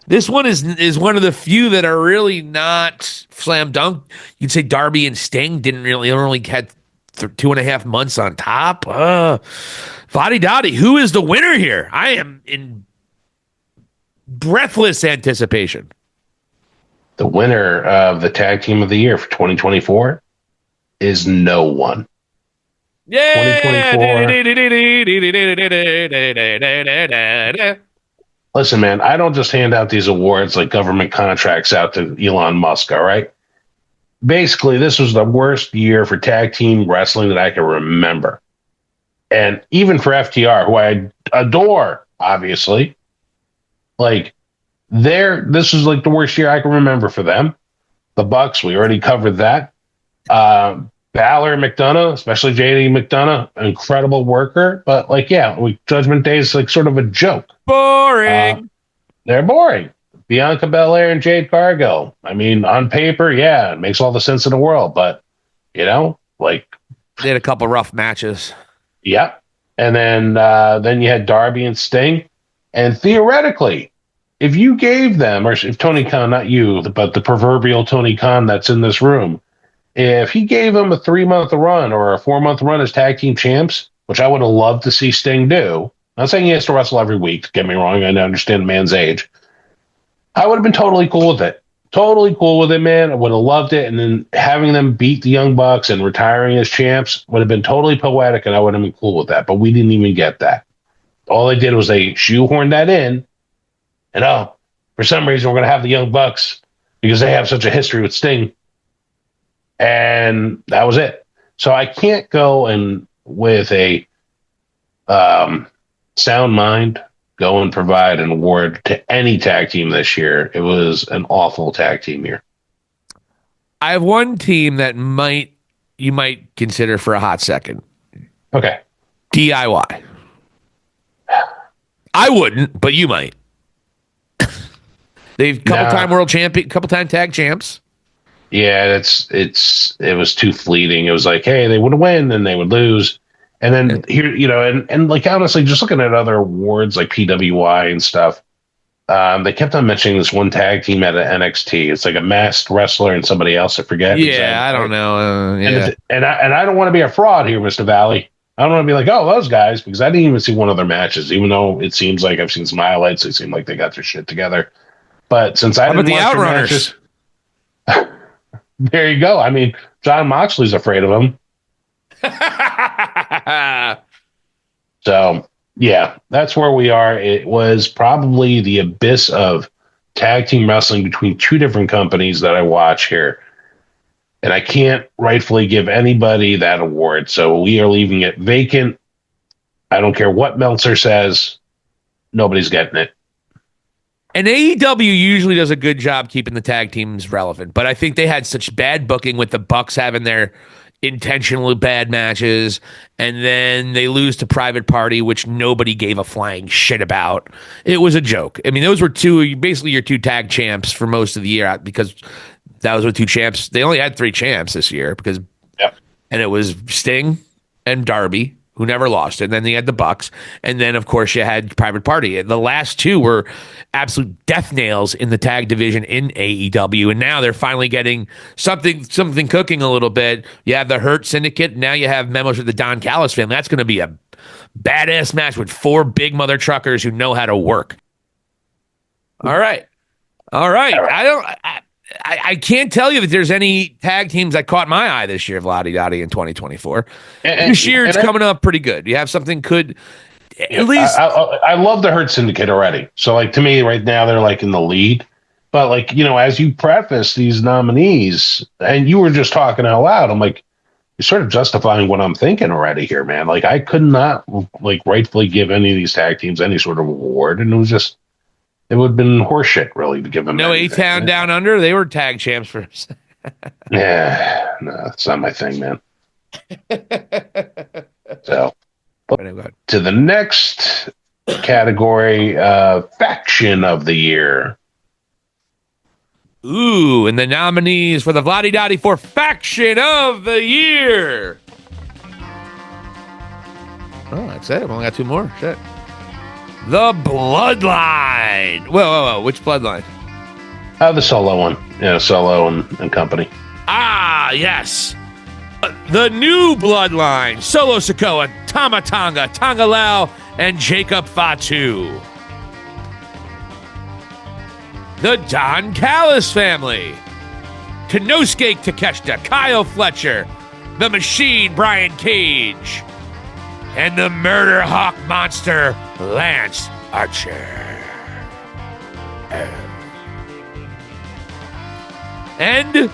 This one is one of the few that are really not slam dunk. You'd say Darby and Sting only had 2.5 months on top. Vladi Dadi, who is the winner here? I am in breathless anticipation. The winner of the tag team of the year for 2024 is no one. Yeah. 2024. Listen, man, I don't just hand out these awards like government contracts out to Elon Musk, all right? Basically, this was the worst year for tag team wrestling that I can remember. And even for FTR, who I adore, obviously, like, this was like the worst year I can remember for them. The Bucks, we already covered that. Balor and McDonough, especially JD McDonough, incredible worker. But Judgment Day is like sort of a joke. Boring. They're boring. Bianca Belair and Jade Cargill. I mean, on paper, yeah, it makes all the sense in the world. But, they had a couple rough matches. Yep. And then you had Darby and Sting. And theoretically, if you gave them, or if Tony Khan, not you, but the proverbial Tony Khan that's in this room, if he gave them a 3-month run or a 4-month run as tag team champs, which I would have loved to see Sting do, I'm not saying he has to wrestle every week, get me wrong, I understand the man's age. I would have been totally cool with it. Totally cool with it, man. I would have loved it. And then having them beat the Young Bucks and retiring as champs would have been totally poetic, and I would have been cool with that. But we didn't even get that. All they did was they shoehorned that in. And for some reason, we're going to have the Young Bucks because they have such a history with Sting. And that was it. So I can't go and with a sound mind go and provide an award to any tag team this year. It was an awful tag team year. I have one team that you might consider for a hot second. Okay. DIY. I wouldn't, but you might. They've couple-time world champion, couple-time tag champs. Yeah, it was too fleeting. It was like, hey, they would win and they would lose. And then here, and like honestly, just looking at other awards like PWI and stuff, they kept on mentioning this one tag team at NXT. It's like a masked wrestler and somebody else. I forget. Yeah, I don't know. Yeah. And I don't want to be a fraud here, Mr. Valley. I don't want to be like, oh, those guys, because I didn't even see one of their matches, even though it seems like I've seen some highlights. They seem like they got their shit together. But since I didn't watch their matches, there you go. I mean, John Moxley's afraid of him. So, yeah, that's where we are. It was probably the abyss of tag team wrestling between two different companies that I watch here. And I can't rightfully give anybody that award. So we are leaving it vacant. I don't care what Meltzer says. Nobody's getting it. And AEW usually does a good job keeping the tag teams relevant, but I think they had such bad booking with the Bucks having their intentionally bad matches, and then they lose to Private Party, which nobody gave a flying shit about. It was a joke. I mean, those were basically your two tag champs for most of the year, because those were two champs. They only had 3 champs this year and it was Sting and Darby, who never lost. And then they had the Bucks. And then, of course, you had Private Party. The last two were absolute death nails in the tag division in AEW. And now they're finally getting something cooking a little bit. You have the Hurt Syndicate. Now you have members of the Don Callis family. That's going to be a badass match with 4 big mother truckers who know how to work. All right. I can't tell you that there's any tag teams that caught my eye this year, Vladi Dadi, in 2024. This year it's coming up pretty good. You have something at least. I love the Hurt Syndicate already. So, like, to me right now, they're like in the lead. But, like, you know, as you preface these nominees, and you were just talking out loud, I'm like, you're sort of justifying what I'm thinking already here, man. Like, I could not, like, rightfully give any of these tag teams any sort of award. And it was just, it would have been horseshit, really, to give them. No, A-Town Down Under, they were tag champs for. Yeah, no, that's not my thing, man. So, to the next category, faction of the year. Ooh, and the nominees for the Vladi Dadi for faction of the year. Oh, that's it. I've only got 2 more. Shit. The Bloodline. Whoa. Which Bloodline? The Solo one. Yeah, Solo and company. Ah, yes. The new Bloodline. Solo Sikoa, Tama Tonga, Tonga Lao, and Jacob Fatu. The Don Callis family. Konosuke Takeshita, Kyle Fletcher, The Machine, Brian Cage, and the Murder Hawk Monster, Lance Archer. And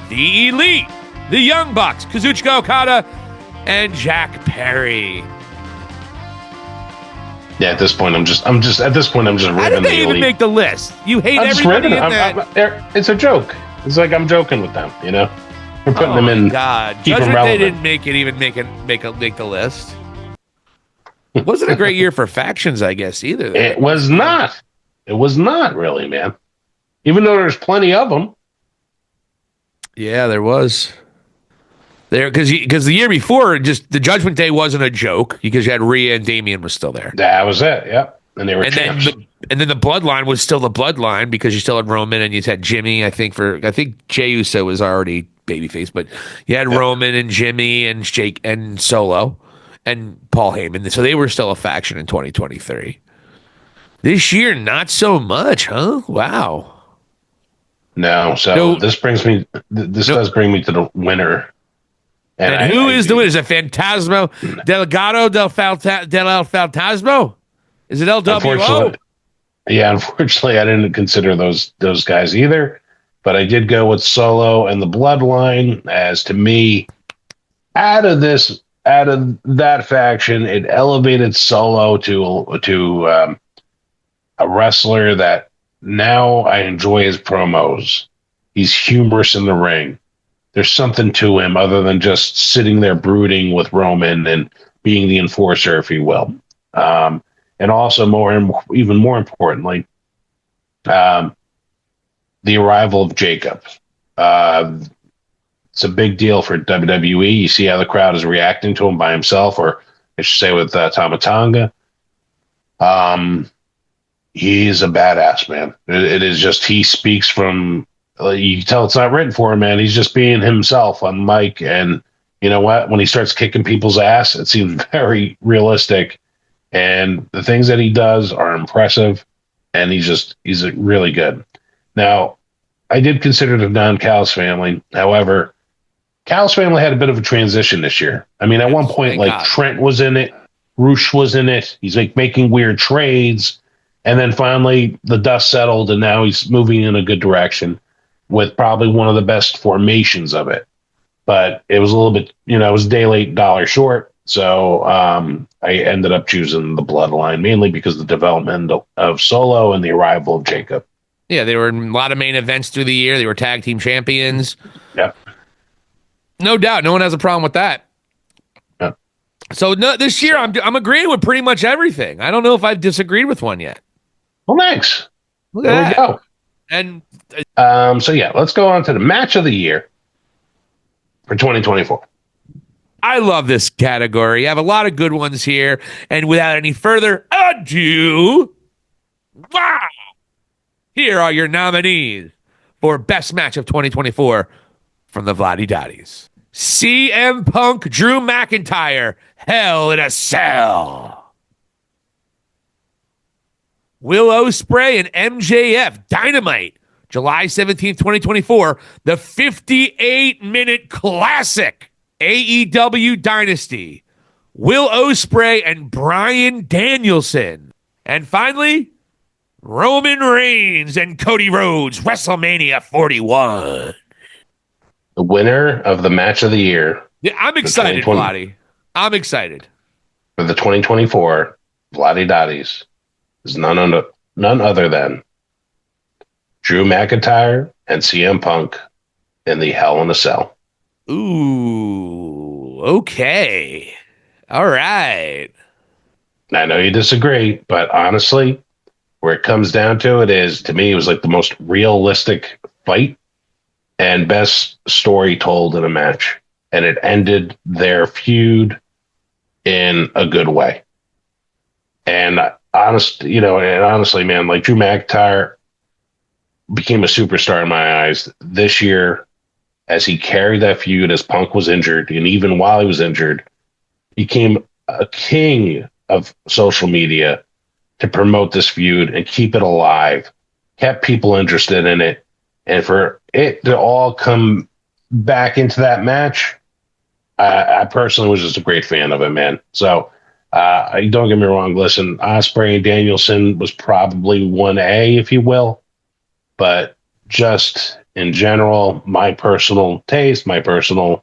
the Elite, the Young Bucks, Kazuchika Okada, and Jack Perry. Yeah, at this point, I'm just ripping How did they even make the list? You hate everybody in that. It's a joke. It's like I'm joking with them, you know? We're putting them in. God, keep them Judgment relevant. Day didn't make the list. It wasn't a great year for factions, I guess, either. It was not. It was not really, man. Even though there's plenty of them. Yeah, there was. Because the year before, just the Judgment Day wasn't a joke because you had Rhea and Damian was still there. That was it. Yep, and they were champs. And then the Bloodline was still the Bloodline because you still had Roman and you had Jimmy. I think Jey Uso was already babyface, but you had Roman and Jimmy and Jake and Solo and Paul Heyman. So they were still a faction in 2023. This year, not so much, huh? Wow. No, so this brings me. This does bring me to the winner. And who is the winner? Is it Fantasmo Delgado del Fantasmo? Is it LWO? Unfortunately, I didn't consider those guys either. But I did go with Solo and the Bloodline. As to me, out of that faction, it elevated Solo to a wrestler that now I enjoy his promos. He's humorous in the ring. There's something to him other than just sitting there brooding with Roman and being the enforcer, if you will. And also, even more importantly, the arrival of Jacob. It's a big deal for WWE. You see how the crowd is reacting to him by himself, or I should say with Tama Tonga. He's a badass, man. It is just, he speaks from, you can tell it's not written for him, man. He's just being himself on mic. And you know what? When he starts kicking people's ass, it seems very realistic. And the things that he does are impressive. And he's really good. Now, I did consider the Don Callis family. However, Callis family had a bit of a transition this year. I mean, at one point, like Trent was in it. Roosh was in it. He's like making weird trades. And then finally the dust settled and now he's moving in a good direction with probably one of the best formations of it. But it was a little bit, it was day late, dollar short. So I ended up choosing the Bloodline mainly because of the development of Solo and the arrival of Jacob. Yeah, they were in a lot of main events through the year. They were tag team champions. Yep. No doubt. No one has a problem with that. Yep. So no, this year, I'm agreeing with pretty much everything. I don't know if I've disagreed with one yet. Well, thanks. Look at There that. we go. And So yeah, let's go on to the match of the year for 2024. I love this category. You have a lot of good ones here. And without any further ado, wow, here are your nominees for Best Match of 2024 from the Vladi Dadis. CM Punk, Drew McIntyre, Hell in a Cell. Will Ospreay and MJF, Dynamite, July 17th, 2024, the 58-minute classic. AEW Dynasty, Will Ospreay and Bryan Danielson. And finally, Roman Reigns and Cody Rhodes, WrestleMania 41. The winner of the match of the year. Yeah, I'm excited, Vladi. I'm excited. For the 2024 Vladi Dadis is none other than Drew McIntyre and CM Punk in the Hell in a Cell. Ooh, okay. All right. I know you disagree, but honestly, where it comes down to it is, to me, it was like the most realistic fight and best story told in a match. And it ended their feud in a good way. And honestly, man, like Drew McIntyre became a superstar in my eyes this year. As he carried that feud as Punk was injured, and even while he was injured, he became a king of social media to promote this feud and keep it alive, kept people interested in it. And for it to all come back into that match, I personally was just a great fan of it, man. So don't get me wrong. Listen, Ospreay and Danielson was probably 1A, if you will. But just in general, my personal taste, my personal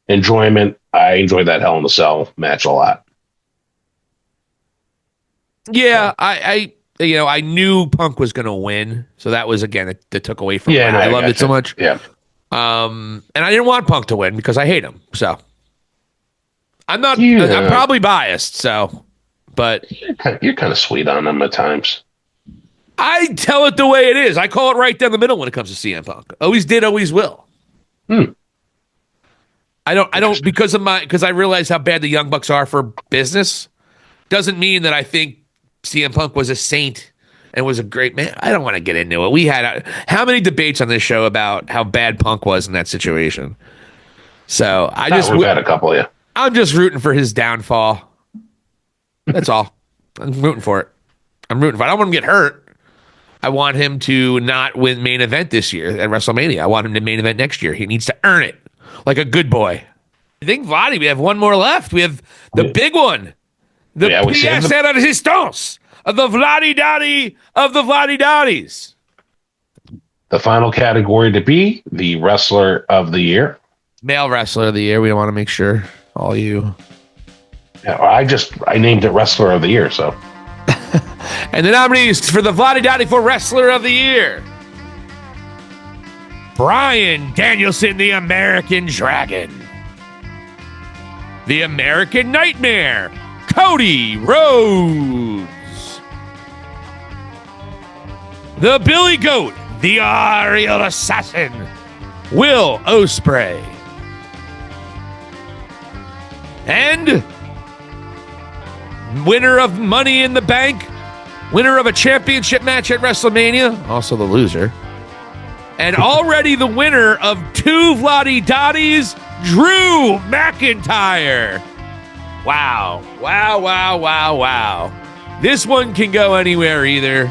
enjoyment, I enjoyed that Hell in a Cell match a lot. Yeah, I knew Punk was going to win, so that was again that took away from me. I loved it so much. Yeah. And I didn't want Punk to win because I hate him. So I'm not. I'm probably biased. So, but you're kind of sweet on him at times. I tell it the way it is. I call it right down the middle when it comes to CM Punk. Always did, always will. I don't because I realize how bad the Young Bucks are for business. Doesn't mean that I think CM Punk was a saint and was a great man. I don't want to get into it. We had how many debates on this show about how bad Punk was in that situation. So we've had a couple, yeah. I'm just rooting for his downfall. That's all. I'm rooting for it. I don't want him to get hurt. I want him to not win main event this year at WrestleMania. I want him to main event next year. He needs to earn it like a good boy. I think, Vladi, we have one more left. We have the big one. The pièce de résistance of the Vladi Dadi of the Vladi Dadis. The final category to be the Wrestler of the Year. Male Wrestler of the Year. We want to make sure all you. Yeah, I named it Wrestler of the Year, so. And the nominees for the Vladi Dadi for Wrestler of the Year: Bryan Danielson, the American Dragon; the American Nightmare, Cody Rhodes; the Billy Goat, the Aerial Assassin, Will Ospreay; and winner of Money in the Bank, winner of a championship match at WrestleMania, also the loser, and already the winner of 2 Vladi Dadis, Drew McIntyre. Wow. Wow, wow, wow, wow. This one can go anywhere either.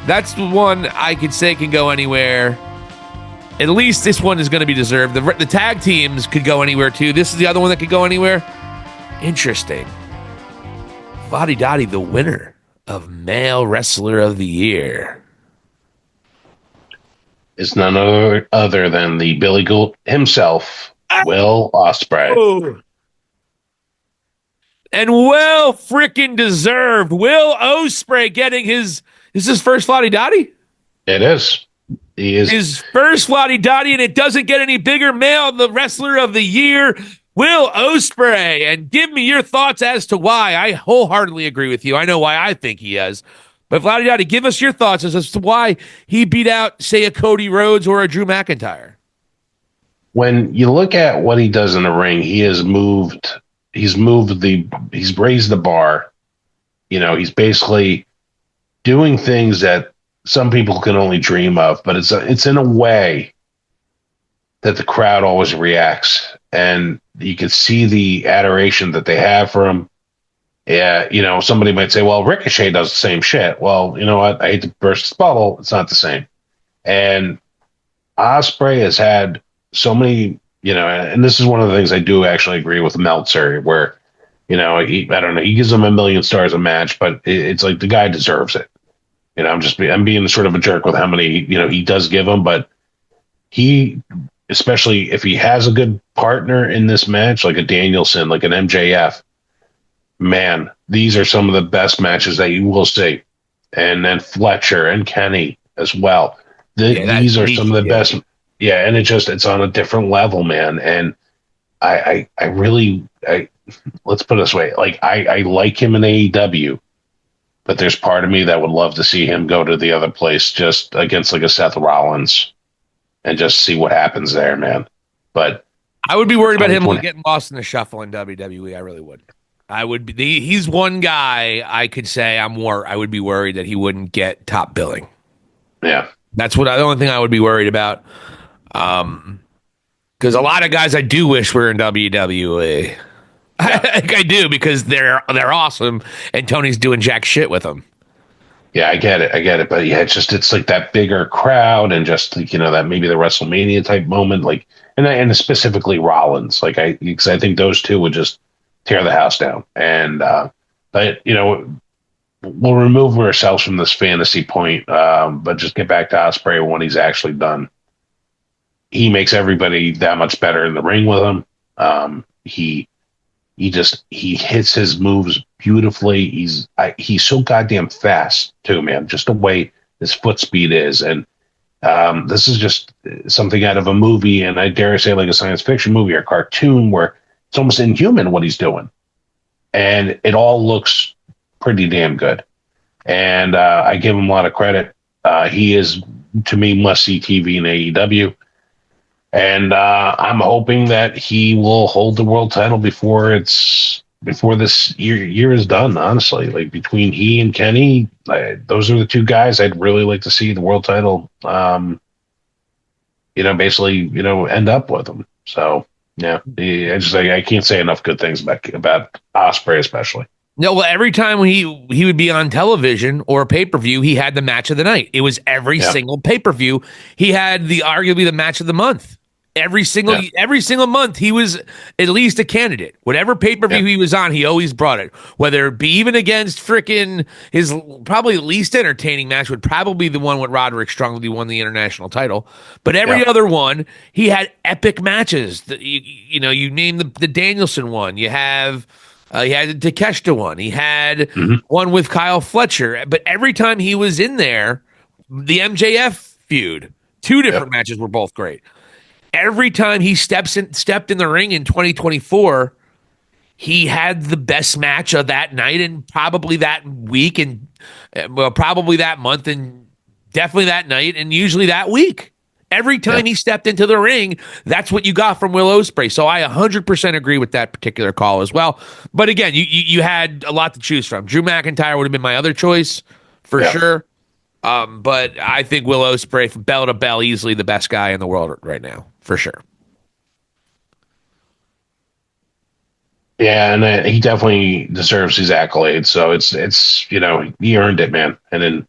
That's the one I could say can go anywhere. At least this one is going to be deserved. The tag teams could go anywhere too. This is the other one that could go anywhere. Interesting. Vladi Dadi, the winner of Male Wrestler of the Year, is none other than the Billy Goat himself, Will Ospreay. Oh. and well freaking deserved. Will Ospreay getting his first Vladi Dadi? It is. He is. His first Vladi Dadi, and it doesn't get any bigger. Male the wrestler of the year, Will Ospreay. And give me your thoughts as to why. I wholeheartedly agree with you. I know why I think he is. But Vladi Dadi, give us your thoughts as to why he beat out, say, a Cody Rhodes or a Drew McIntyre. When you look at what he does in the ring, he's raised the bar. He's basically doing things that some people can only dream of, but it's in a way that the crowd always reacts, and you can see the adoration that they have for him. Yeah, somebody might say, well, Ricochet does the same shit. Well, you know what? I hate to burst the bubble. It's not the same. And Ospreay has had so many, and this is one of the things I do actually agree with Meltzer, where, I don't know, he gives him 1,000,000 stars a match, but it's like the guy deserves it. I'm being sort of a jerk with how many, he does give him, but he, especially if he has a good partner in this match, like a Danielson, like an MJF, man, these are some of the best matches that you will see. And then Fletcher and Kenny as well. These are some of the best. Yeah. And it's on a different level, man. And I really, let's put it this way. Like I like him in AEW, but there's part of me that would love to see him go to the other place just against like a Seth Rollins and just see what happens there, man. But I would be worried about him getting lost in the shuffle in WWE. I really would. I would be. He's one guy I could say I would be worried that he wouldn't get top billing. Yeah, that's the only thing I would be worried about. Because a lot of guys I do wish were in WWE. Yeah. I do, because they're awesome, and Tony's doing jack shit with them. Yeah, I get it. But yeah, it's like that bigger crowd, and just like, that maybe the WrestleMania type moment, like, and specifically Rollins, like because I think those two would just tear the house down. And but we'll remove ourselves from this fantasy point, but just get back to Ospreay when he's actually done. He makes everybody that much better in the ring with him. He hits his moves beautifully. He's so goddamn fast too, man. Just the way his foot speed is, and this is just something out of a movie, and I dare say like a science fiction movie or cartoon, where it's almost inhuman what he's doing, and it all looks pretty damn good. And I give him a lot of credit. He is, to me, must see TV in AEW. And I'm hoping that he will hold the world title before this year is done. Honestly, like between he and Kenny, those are the two guys I'd really like to see the world title. Basically, end up with them. So yeah, I can't say enough good things about Ospreay, especially. No, well, every time he would be on television or a pay-per-view, he had the match of the night. It was every single pay-per-view. He had arguably the match of the month. Every single month, he was at least a candidate. Whatever pay-per-view he was on, he always brought it. Whether it be even against frickin' his probably least entertaining match would probably be the one with Roderick Strong when he won the international title. But every other one, he had epic matches. You name the Danielson one. You have... he had the Takeshita one. He had one with Kyle Fletcher. But every time he was in there, the MJF feud, 2 different matches were both great. Every time he stepped in the ring in 2024, he had the best match of that night and probably that week and probably that month and definitely that night and usually that week. Every time he stepped into the ring, that's what you got from Will Ospreay. So I 100% agree with that particular call as well. But again, you had a lot to choose from. Drew McIntyre would have been my other choice for sure. But I think Will Ospreay, from bell to bell, easily the best guy in the world right now, for sure. Yeah, and he definitely deserves his accolades. So it's he earned it, man. And then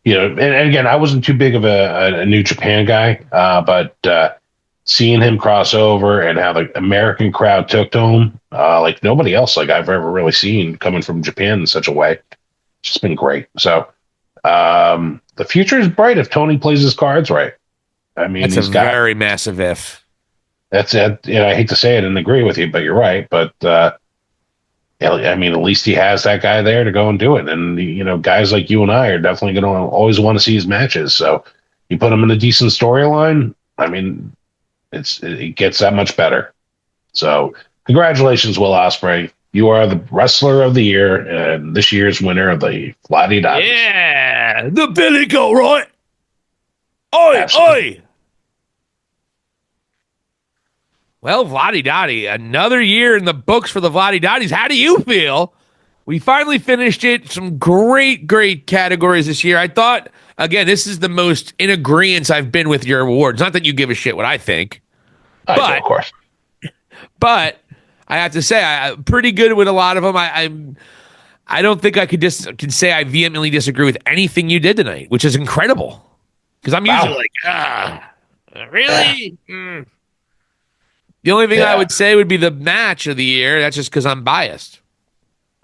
and again, I wasn't too big of a New Japan guy, but seeing him cross over and how the American crowd took to him like nobody else like I've ever really seen coming from Japan in such a way, it's just been great. So the future is bright if Tony plays his cards right. I mean, that's very massive if. That's it. I hate to say it and agree with you, but you're right. But I mean, at least he has that guy there to go and do it. And, guys like you and I are definitely going to always want to see his matches. So you put him in a decent storyline. I mean, it gets that much better. So congratulations, Will Ospreay. You are the wrestler of the year and this year's winner of the Vladi Dadi. Yeah, the Billy Goat, right? Oi, Absolutely. oi. Well, Vladi Dadi, another year in the books for the Vladi Dadis. How do you feel? We finally finished it. Some great, great categories this year. I thought, again, this is the most in agreement I've been with your awards. Not that you give a shit what I think. I do, of course. But I have to say, I'm pretty good with a lot of them. I don't think I can say I vehemently disagree with anything you did tonight, which is incredible. Because I'm usually like, really? The only thing I would say would be the match of the year. That's just because I'm biased.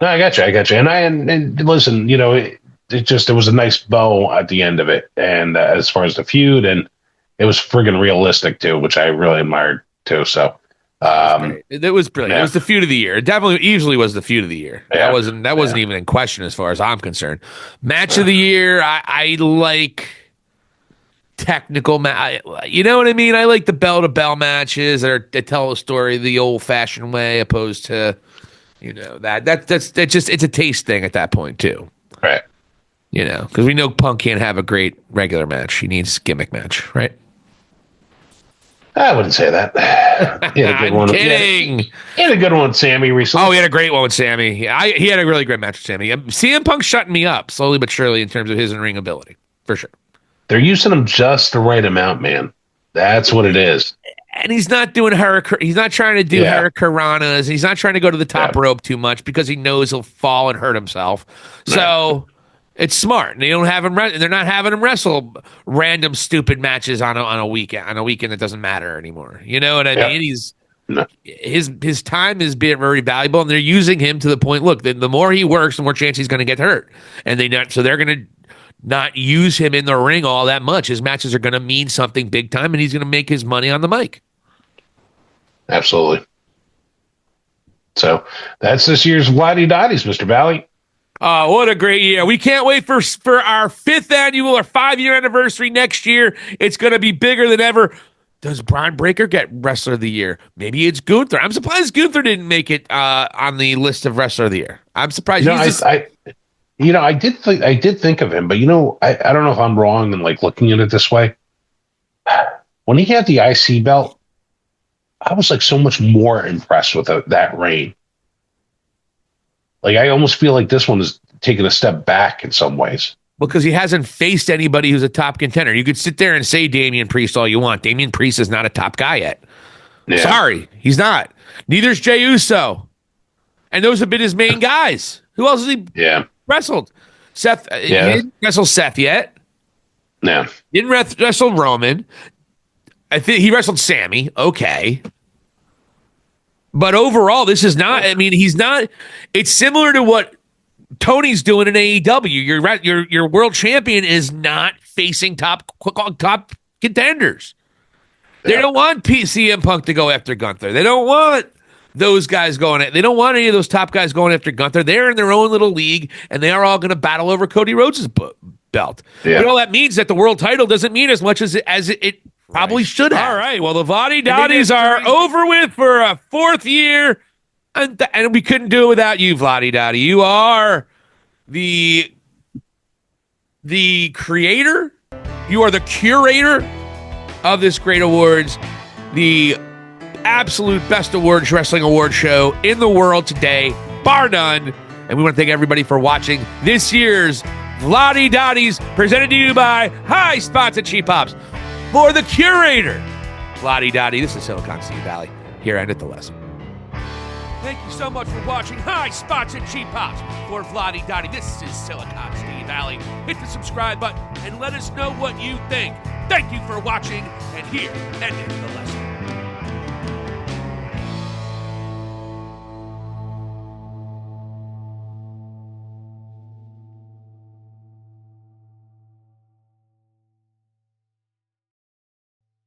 No, I got you. And listen, it was a nice bow at the end of it. And as far as the feud, and it was friggin' realistic too, which I really admired too. So it was brilliant. Yeah. It was the feud of the year. It definitely easily was the feud of the year. Yeah. That wasn't even in question as far as I'm concerned. Match of the year, I like technical you know what I mean? I like the bell to bell matches that tell a story the old fashioned way, opposed to that's just it's a taste thing at that point too, right? Because we know Punk can't have a great regular match; he needs gimmick match, right? I wouldn't say that. He had a good one. Kidding. He had a good one with Sammy recently. Oh, he had a great one with Sammy. He had a really great match with Sammy. CM Punk's shutting me up slowly but surely in terms of his in-ring ability, for sure. They're using him just the right amount, man. That's what it is. And he's not doing he's not trying to do hurricanranas. He's not trying to go to the top rope too much because he knows he'll fall and hurt himself. Right. So it's smart. And they don't have him they're not having him wrestle random stupid matches on a weekend that doesn't matter anymore. You know what I mean? His time is being very valuable, and they're using him to the point. Look, the more he works, the more chance he's going to get hurt. And they're going to not use him in the ring all that much. His matches are going to mean something big time, and he's going to make his money on the mic. Absolutely. So that's this year's Vladi Dadis, Mr. Valley. Oh, what a great year. We can't wait for our 5th annual or 5-year anniversary next year. It's going to be bigger than ever. Does Braun Breaker get Wrestler of the Year? Maybe it's Gunther. I'm surprised Gunther didn't make it on the list of Wrestler of the Year. I'm surprised. I did think of him, but I don't know if I'm wrong in looking at it this way. When he had the IC belt, I was so much more impressed with that reign. I almost feel like this one is taking a step back in some ways. Well, because he hasn't faced anybody who's a top contender. You could sit there and say Damian Priest all you want. Damian Priest is not a top guy yet. Yeah. Sorry, he's not. Neither's Jey Uso. And those have been his main guys. Who else has he wrestled? Seth. He didn't wrestle Seth yet. No. Didn't wrestle Roman. I think he wrestled Sammy. Okay. But overall, this is not, he's not, it's similar to what Tony's doing in AEW. Your world champion is not facing top contenders. They don't want CM Punk to go after Gunther. They don't want those guys they don't want any of those top guys going after Gunther. They're in their own little league, and they are all going to battle over Cody Rhodes' belt. Yeah. But all that means that the world title doesn't mean as much as it probably should have. All right. Well, the Vladi Dadis are over with for a 4th year, and we couldn't do it without you, Vladi Dadi. You are the creator. You are the curator of this great awards, the absolute best wrestling award show in the world today, bar none. And we want to thank everybody for watching this year's Vladi Dadis, presented to you by High Spots at Cheap Pops. For the curator, Vladi Dadi, this is Silicon City Valley. Here ended the lesson. Thank you so much for watching High Spots and Cheap Pops. For Vladi Dadi, this is Silicon City Valley. Hit the subscribe button and let us know what you think. Thank you for watching, and here ended the lesson.